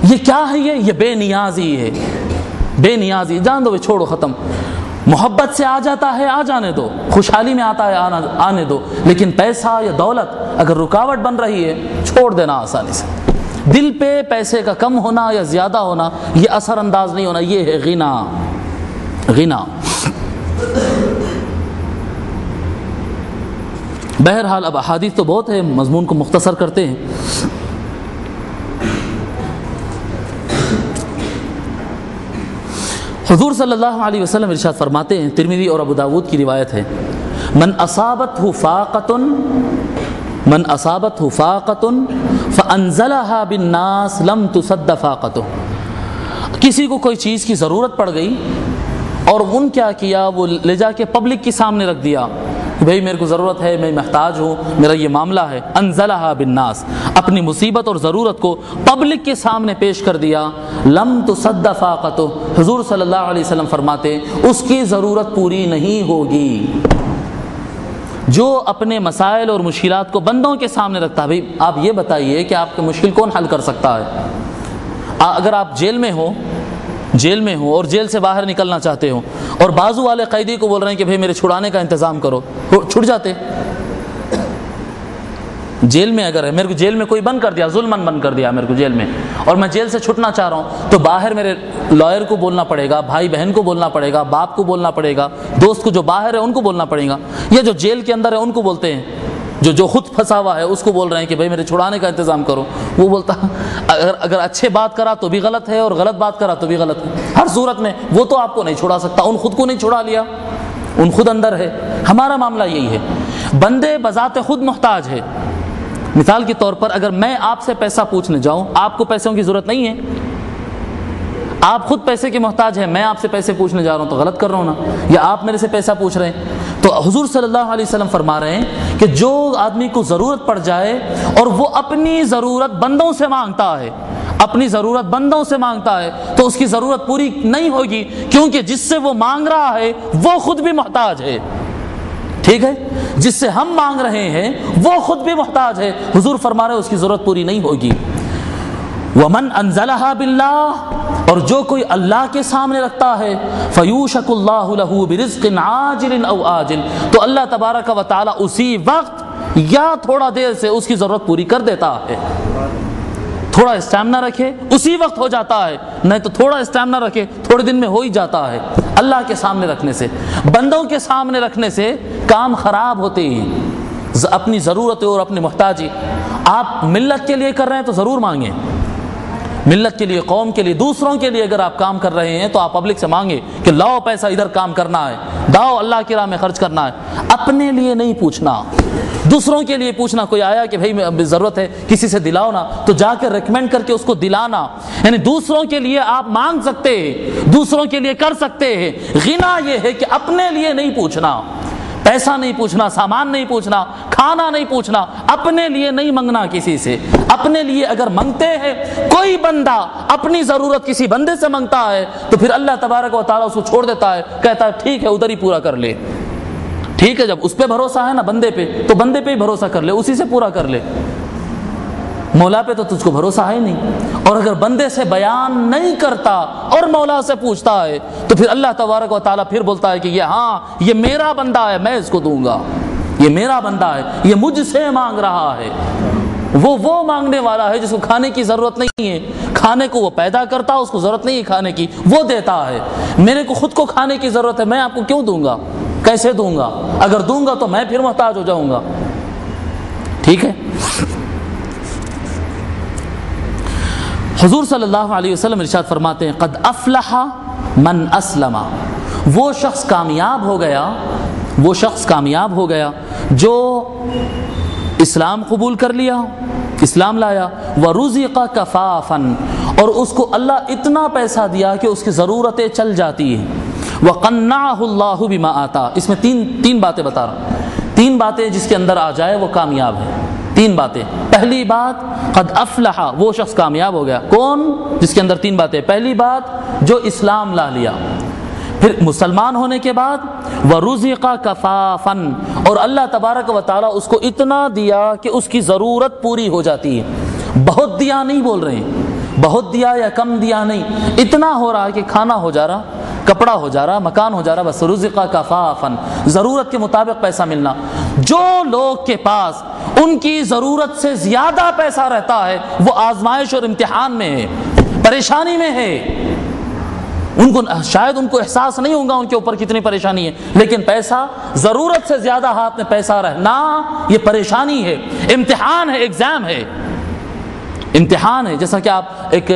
یہ کیا ہے؟ یہ بے نیازی ہے، بے نیازی۔ جان دو، چھوڑو، ختم۔ محبت سے آ جاتا ہے آ جانے دو، خوشحالی میں آتا ہے آنے دو، لیکن پیسہ یا دولت اگر رکاوٹ بن رہی ہے چھوڑ دینا آسانی سے۔ دل پہ پیسے کا کم ہونا یا زیادہ ہونا یہ اثر انداز نہیں ہونا، یہ ہے غنا۔ غنا۔ بہرحال اب احادیث تو بہت ہے، مضمون کو مختصر کرتے ہیں۔ حضور صلی اللہ علیہ وسلم ارشاد فرماتے ہیں، ترمذی اور ابو داود کی روایت ہے، من اصابتہ فاقۃ فانزلها بالناس لم تصد فاقتہ۔ کسی کو کوئی چیز کی ضرورت پڑ گئی اور ان کیا کیا، وہ لے جا کے پبلک کے سامنے رکھ دیا کہ بھئی میرے کو ضرورت ہے، میں محتاج ہوں، میرا یہ معاملہ ہے، انزلها بالناس، اپنی مصیبت اور ضرورت کو پبلک کے سامنے پیش کر دیا، لم تصد فاقتہ، حضور صلی اللہ علیہ وسلم فرماتے اس کی ضرورت پوری نہیں ہوگی۔ جو اپنے مسائل اور مشکلات کو بندوں کے سامنے رکھتا ہے، بھئی آپ یہ بتائیے کہ آپ کی مشکل کون حل کر سکتا ہے؟ اگر آپ جیل میں ہو جیل میں ہوں اور جیل سے باہر نکلنا چاہتے ہوں اور بازو والے قیدی کو بول رہے ہیں کہ بھئی میرے چھڑانے کا انتظام کرو، چھٹ جاتے۔ جیل میں اگر ہے، میرے کو جیل میں کوئی بند کر دیا، ظلماً بند کر دیا میرے کو جیل میں، اور میں جیل سے چھٹنا چاہ رہا ہوں، تو باہر میرے لائر کو بولنا پڑے گا، بھائی بہن کو بولنا پڑے گا، باپ کو بولنا پڑے گا، دوست کو جو باہر ہے ان کو بولنا پڑے گا، یا جو جیل کے اندر ہے ان کو بولتے ہیں، جو خود پھنسا ہوا ہے اس کو بول رہے ہیں کہ بھئی میرے چھڑانے کا انتظام کرو۔ وہ بولتا اگر اچھے بات کرا تو بھی غلط ہے اور غلط بات کرا تو بھی غلط ہے، ہر صورت میں وہ تو آپ کو نہیں چھڑا سکتا، ان خود کو نہیں چھڑا لیا، ان خود اندر ہے۔ ہمارا معاملہ یہی ہے، بندے بذات خود محتاج ہے۔ مثال کے طور پر اگر میں آپ سے پیسہ پوچھنے جاؤں، آپ کو پیسوں کی ضرورت نہیں ہے، آپ خود پیسے کے محتاج ہیں، میں آپ سے پیسے پوچھنے جا رہا ہوں تو غلط کر رہا ہوں نا، یا آپ میرے سے پیسہ پوچھ رہے ہیں۔ تو حضور صلی اللہ علیہ وسلم فرما رہے ہیں کہ جو آدمی کو ضرورت پڑ جائے اور وہ اپنی ضرورت بندوں سے مانگتا ہے، اپنی ضرورت بندوں سے مانگتا ہے، تو اس کی ضرورت پوری نہیں ہوگی، کیونکہ جس سے وہ مانگ رہا ہے وہ خود بھی محتاج ہے۔ ٹھیک ہے، جس سے ہم مانگ رہے ہیں وہ خود بھی محتاج ہے، حضور فرما رہے ہیں اس کی ضرورت پوری نہیں ہوگی۔ وَمَنْ أَنزَلَهَا بِاللَّهِ، اور جو کوئی اللہ کے سامنے رکھتا ہے، فَيُوشَكُ اللَّهُ لَهُ بِرِزْقٍ عَاجِلٍ أَوْ آجِلٍ، تو اللہ تبارک و تعالی اسی وقت یا تھوڑا دیر سے اس کی ضرورت پوری کر دیتا ہے۔ تھوڑا اسٹیمنا رکھے اسی وقت ہو جاتا ہے، نہیں تو تھوڑا اسٹیمنا رکھے تھوڑے دن میں ہو ہی جاتا ہے۔ اللہ کے سامنے رکھنے سے، بندوں کے سامنے رکھنے سے کام خراب ہوتے ہیں۔ اپنی ضرورت اور اپنی محتاجی آپ ملت کے لیے کر رہے ہیں تو ضرور مانگیں، ملت کے لیے، قوم کے لیے، دوسروں کے لیے اگر آپ کام کر رہے ہیں تو آپ پبلک سے مانگیں کہ لاؤ پیسہ ادھر کام کرنا ہے، لاؤ اللہ کی راہ میں خرچ کرنا ہے۔ اپنے لیے نہیں پوچھنا، دوسروں کے لیے پوچھنا۔ کوئی آیا کہ بھائی ضرورت ہے کسی سے دلاؤ نا، تو جا کے ریکمینڈ کر کے اس کو دلانا، یعنی دوسروں کے لیے آپ مانگ سکتے ہیں، دوسروں کے لیے کر سکتے ہیں۔ غنا یہ ہے کہ اپنے لیے نہیں پوچھنا، پیسہ نہیں پوچھنا، سامان نہیں پوچھنا، کھانا نہیں پوچھنا، اپنے لیے نہیں منگنا کسی سے۔ اپنے لیے اگر منگتے ہیں، کوئی بندہ اپنی ضرورت کسی بندے سے منگتا ہے تو پھر اللہ تبارک و تعالیٰ اس کو چھوڑ دیتا ہے، کہتا ہے ٹھیک ہے ادھر ہی پورا کر لے۔ ٹھیک ہے، جب اس پہ بھروسہ ہے نا بندے پہ، تو بندے پہ ہی بھروسہ کر لے، اسی سے پورا کر لے، مولا پہ تو تجھ کو بھروسہ ہے نہیں۔ اور اگر بندے سے بیان نہیں کرتا اور مولا سے پوچھتا ہے تو پھر اللہ تبارک و تعالیٰ پھر بولتا ہے کہ یہ میرا بندہ ہے، میں اس کو دوں گا، یہ میرا بندہ ہے، یہ مجھ سے مانگ رہا ہے۔ وہ مانگنے والا ہے جس کو کھانے کی ضرورت نہیں ہے، کھانے کو وہ پیدا کرتا، اس کو ضرورت نہیں ہے کھانے کی، وہ دیتا ہے۔ میرے کو خود کو کھانے کی ضرورت ہے، میں آپ کو کیوں دوں گا، کیسے دوں گا؟ اگر دوں گا تو میں پھر محتاج ہو جاؤں گا۔ ٹھیک ہے، حضور صلی اللہ علیہ وسلم ارشاد فرماتے ہیں قد افلح من اسلم، وہ شخص کامیاب ہو گیا، وہ شخص کامیاب ہو گیا جو اسلام قبول کر لیا، اسلام لایا، ورزق کفافا، اور اس کو اللہ اتنا پیسہ دیا کہ اس کی ضرورتیں چل جاتی ہیں، وقنعہ اللہ بما آتا۔ اس میں تین باتیں بتا رہا ہوں، تین باتیں جس کے اندر آ جائے وہ کامیاب ہے۔ تین باتیں، پہلی بات قد افلح، وہ شخص کامیاب ہو گیا، کون؟ جس کے اندر تین باتیں۔ پہلی بات جو اسلام لا لیا، پھر مسلمان ہونے کے بعد ورزق کفافا، اور اللہ تبارک و تعالیٰ اس کو اتنا دیا کہ اس کی ضرورت پوری ہو جاتی ہے۔ بہت دیا نہیں بول رہے ہیں، بہت دیا یا کم دیا نہیں، اتنا ہو رہا ہے کہ کھانا ہو جا رہا، کپڑا ہو جا رہا، مکان ہو جا رہا، بس رزق کفافا، ضرورت کے مطابق پیسہ ملنا۔ جو لوگ کے پاس ان کی ضرورت سے زیادہ پیسہ رہتا ہے وہ آزمائش اور امتحان میں ہے، پریشانی میں ہے، شاید ان کو احساس نہیں ہوگا ان کے اوپر کتنی پریشانی ہے، لیکن پیسہ، ضرورت سے زیادہ ہاتھ میں پیسہ رہنا یہ پریشانی ہے، امتحان ہے، ایگزام ہے، امتحان ہے۔ جیسا کہ آپ ایک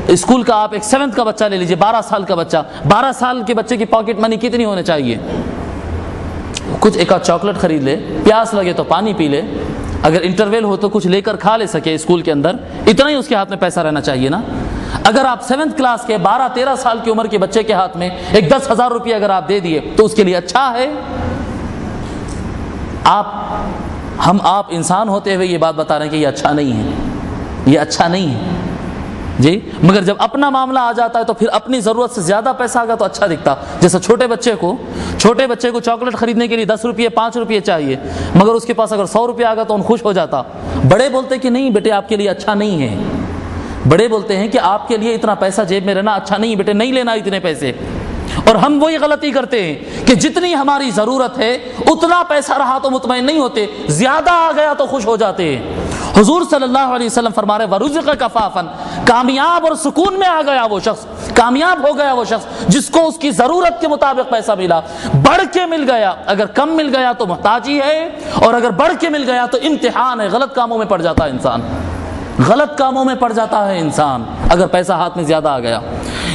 اسکول کا، آپ ایک 7th کا بچہ لے لیجئے، 12 سال کا بچہ، 12 سال کے بچے کی پاکٹ منی کتنی ہونے چاہیے؟ کچھ ایک آدھ چاکلیٹ خرید لے، پیاس لگے تو پانی پی لے، اگر انٹرویل ہو تو کچھ لے کر کھا لے سکے اسکول کے اندر، اتنا ہی اس کے ہاتھ میں پیسہ رہنا چاہیے نا۔ اگر آپ 7th کلاس کے 12-13 سال کی عمر کے بچے کے ہاتھ میں ایک 10,000 روپیہ اگر آپ دے دیے تو اس کے لیے اچھا ہے؟ آپ انسان ہوتے ہوئے یہ بات بتا رہے ہیں کہ یہ اچھا نہیں ہے، یہ اچھا نہیں ہے جی۔ مگر جب اپنا معاملہ آ جاتا ہے تو پھر اپنی ضرورت سے زیادہ پیسہ آگا تو اچھا دکھتا۔ جیسا چھوٹے بچے کو چاکلیٹ خریدنے کے لیے 10 روپیے 5 روپیے چاہیے، مگر اس کے پاس اگر 100 روپیہ آگا تو ان خوش ہو جاتا۔ بڑے بولتے کہ نہیں بیٹے آپ کے لیے اچھا نہیں ہے، بڑے بولتے ہیں کہ آپ کے لیے اتنا پیسہ جیب میں رہنا اچھا نہیں بیٹے، نہیں لینا اتنے پیسے، اور ہم وہی غلطی کرتے ہیں کہ جتنی ہماری ضرورت ہے اتنا پیسہ رہا تو مطمئن نہیں ہوتے، زیادہ آ گیا تو خوش ہو جاتے ہیں۔ حضور صلی اللہ علیہ وسلم فرما رہے وَرُزِقَ كَفَافًا، کامیاب اور سکون میں آ گیا وہ شخص، کامیاب ہو گیا وہ شخص جس کو اس کی ضرورت کے مطابق پیسہ ملا، بڑھ کے مل گیا، اگر کم مل گیا تو محتاجی ہے، اور اگر بڑھ کے مل گیا تو امتحان ہے، غلط کاموں میں پڑ جاتا ہے انسان، غلط کاموں میں پڑ جاتا ہے انسان اگر پیسہ ہاتھ میں زیادہ آ گیا،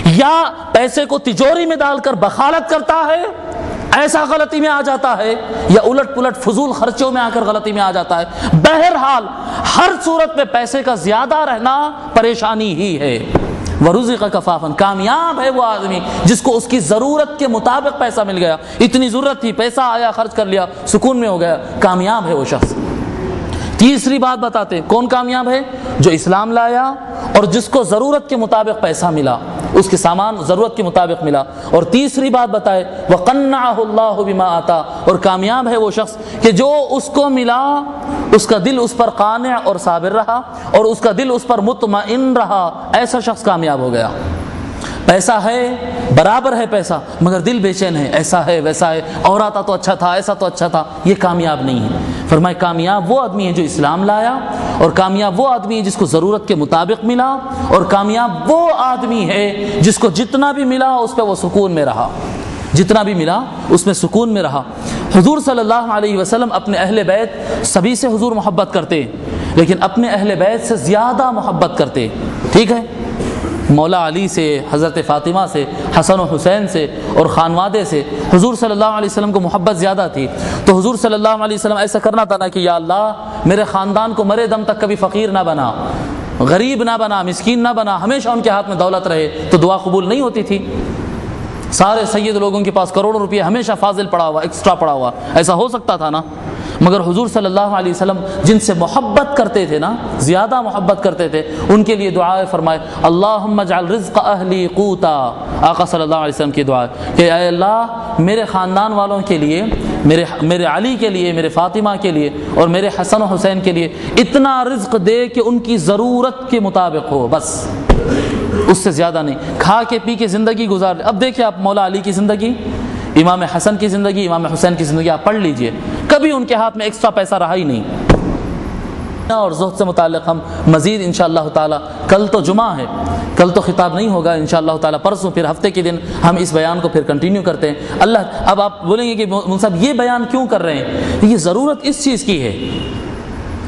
یا پیسے کو تجوری میں ڈال کر بخالت کرتا ہے، ایسا غلطی میں آ جاتا ہے، یا الٹ پلٹ فضول خرچوں میں آ کر غلطی میں آ جاتا ہے۔ بہرحال ہر صورت میں پیسے کا زیادہ رہنا پریشانی ہی ہے۔ وَرُزِقَ كَفَافًا، کامیاب ہے وہ آدمی جس کو اس کی ضرورت کے مطابق پیسہ مل گیا، اتنی ضرورت تھی، پیسہ آیا، خرچ کر لیا، سکون میں ہو گیا، کامیاب ہے وہ شخص۔ تیسری بات بتاتے ہیں کون کامیاب ہے؟ جو اسلام لایا اور جس کو ضرورت کے مطابق پیسہ ملا، اس کے سامان ضرورت کے مطابق ملا۔ اور تیسری بات بتائے وَقَنَّعَهُ اللَّهُ بِمَا آتَا، اور کامیاب ہے وہ شخص کہ جو اس کو ملا اس کا دل اس پر قانع اور صابر رہا، اور اس کا دل اس پر مطمئن رہا، ایسا شخص کامیاب ہو گیا۔ پیسہ ہے، برابر ہے پیسہ، مگر دل بے چین ہے، ایسا ہے ویسا ہے، اور آتا تو اچھا تھا، ایسا تو اچھا تھا، یہ کامیاب نہیں ہے۔ فرمائے کامیاب وہ آدمی ہے جو اسلام لایا، اور کامیاب وہ آدمی ہے جس کو ضرورت کے مطابق ملا، اور کامیاب وہ آدمی ہے جس کو جتنا بھی ملا اس پہ وہ سکون میں رہا، جتنا بھی ملا اس میں سکون میں رہا۔ حضور صلی اللہ علیہ وسلم اپنے اہل بیت سبھی سے حضور محبت کرتے، لیکن اپنے اہل بیت سے زیادہ محبت کرتے، ٹھیک ہے؟ مولا علی سے، حضرت فاطمہ سے، حسن و حسین سے اور خانوادے سے حضور صلی اللہ علیہ وسلم کو محبت زیادہ تھی، تو حضور صلی اللہ علیہ وسلم ایسا کرنا تھا نا کہ یا اللہ میرے خاندان کو مرے دم تک کبھی فقیر نہ بنا، غریب نہ بنا، مسکین نہ بنا، ہمیشہ ان کے ہاتھ میں دولت رہے، تو دعا قبول نہیں ہوتی تھی۔ سارے سید لوگوں کے پاس کروڑوں روپے ہمیشہ فاضل پڑا ہوا، ایکسٹرا پڑا ہوا، ایسا ہو سکتا تھا نا؟ مگر حضور صلی اللہ علیہ وسلم جن سے محبت کرتے تھے نا، زیادہ محبت کرتے تھے، ان کے لیے دعا فرمائے اللہم اجعل رزق اہلی قوتا، آقا صلی اللہ علیہ وسلم کی دعا ہے کہ اے اللہ میرے خاندان والوں کے لیے، میرے علی کے لیے، میرے فاطمہ کے لیے اور میرے حسن و حسین کے لیے اتنا رزق دے کہ ان کی ضرورت کے مطابق ہو، بس اس سے زیادہ نہیں، کھا کے پی کے زندگی گزار۔ اب دیکھیں آپ مولا علی کی زندگی، امام حسن کی زندگی، امام حسین کی زندگی آپ پڑھ لیجئے، کبھی ان کے ہاتھ میں ایکسٹرا پیسہ رہا ہی نہیں۔ اور زہد سے متعلق ہم مزید انشاءاللہ تعالی، کل تو جمعہ ہے، کل تو خطاب نہیں ہوگا انشاءاللہ تعالی، پرسوں پھر ہفتے کے دن ہم اس بیان کو پھر کنٹینیو کرتے ہیں۔ اللہ، اب آپ بولیں گے کہ مولوی صاحب یہ بیان کیوں کر رہے ہیں؟ یہ ضرورت اس چیز کی ہے،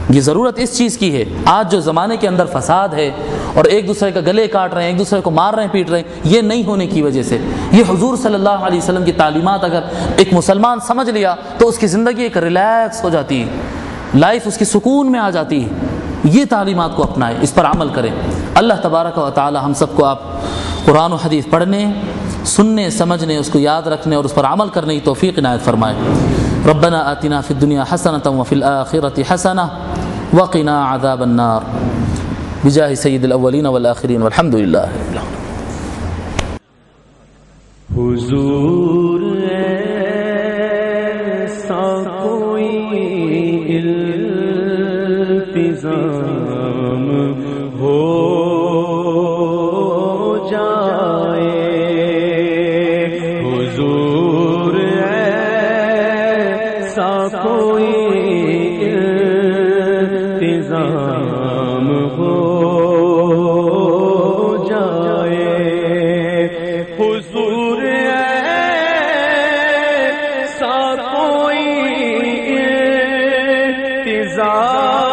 یہ ضرورت اس چیز کی ہے۔ آج جو زمانے کے اندر فساد ہے اور ایک دوسرے کا گلے کاٹ رہے ہیں، ایک دوسرے کو مار رہے ہیں، پیٹ رہے ہیں، یہ نہیں ہونے کی وجہ سے، یہ حضور صلی اللہ علیہ وسلم کی تعلیمات اگر ایک مسلمان سمجھ لیا تو اس کی زندگی ایک ریلیکس ہو جاتی ہے، لائف اس کی سکون میں آ جاتی ہے۔ یہ تعلیمات کو اپنائیں، اس پر عمل کریں۔ اللہ تبارک و تعالی ہم سب کو آپ قرآن و حدیث پڑھنے، سننے، سمجھنے، اس کو یاد رکھنے اور اس پر عمل کرنے کی توفیق عنایت فرمائے۔ ربنا آتنا فی الدنیا حسنۃ وفی الآخرۃ حسنۃ وقنا عذاب النار بجاہ سید الاولین والآخرین والحمد للہ رب العالمین۔ حضور ایسا کوئی التزام ہو جائے، حضور ایسا کوئی التزام ہو جائے، حضور ایسا کوئی التزام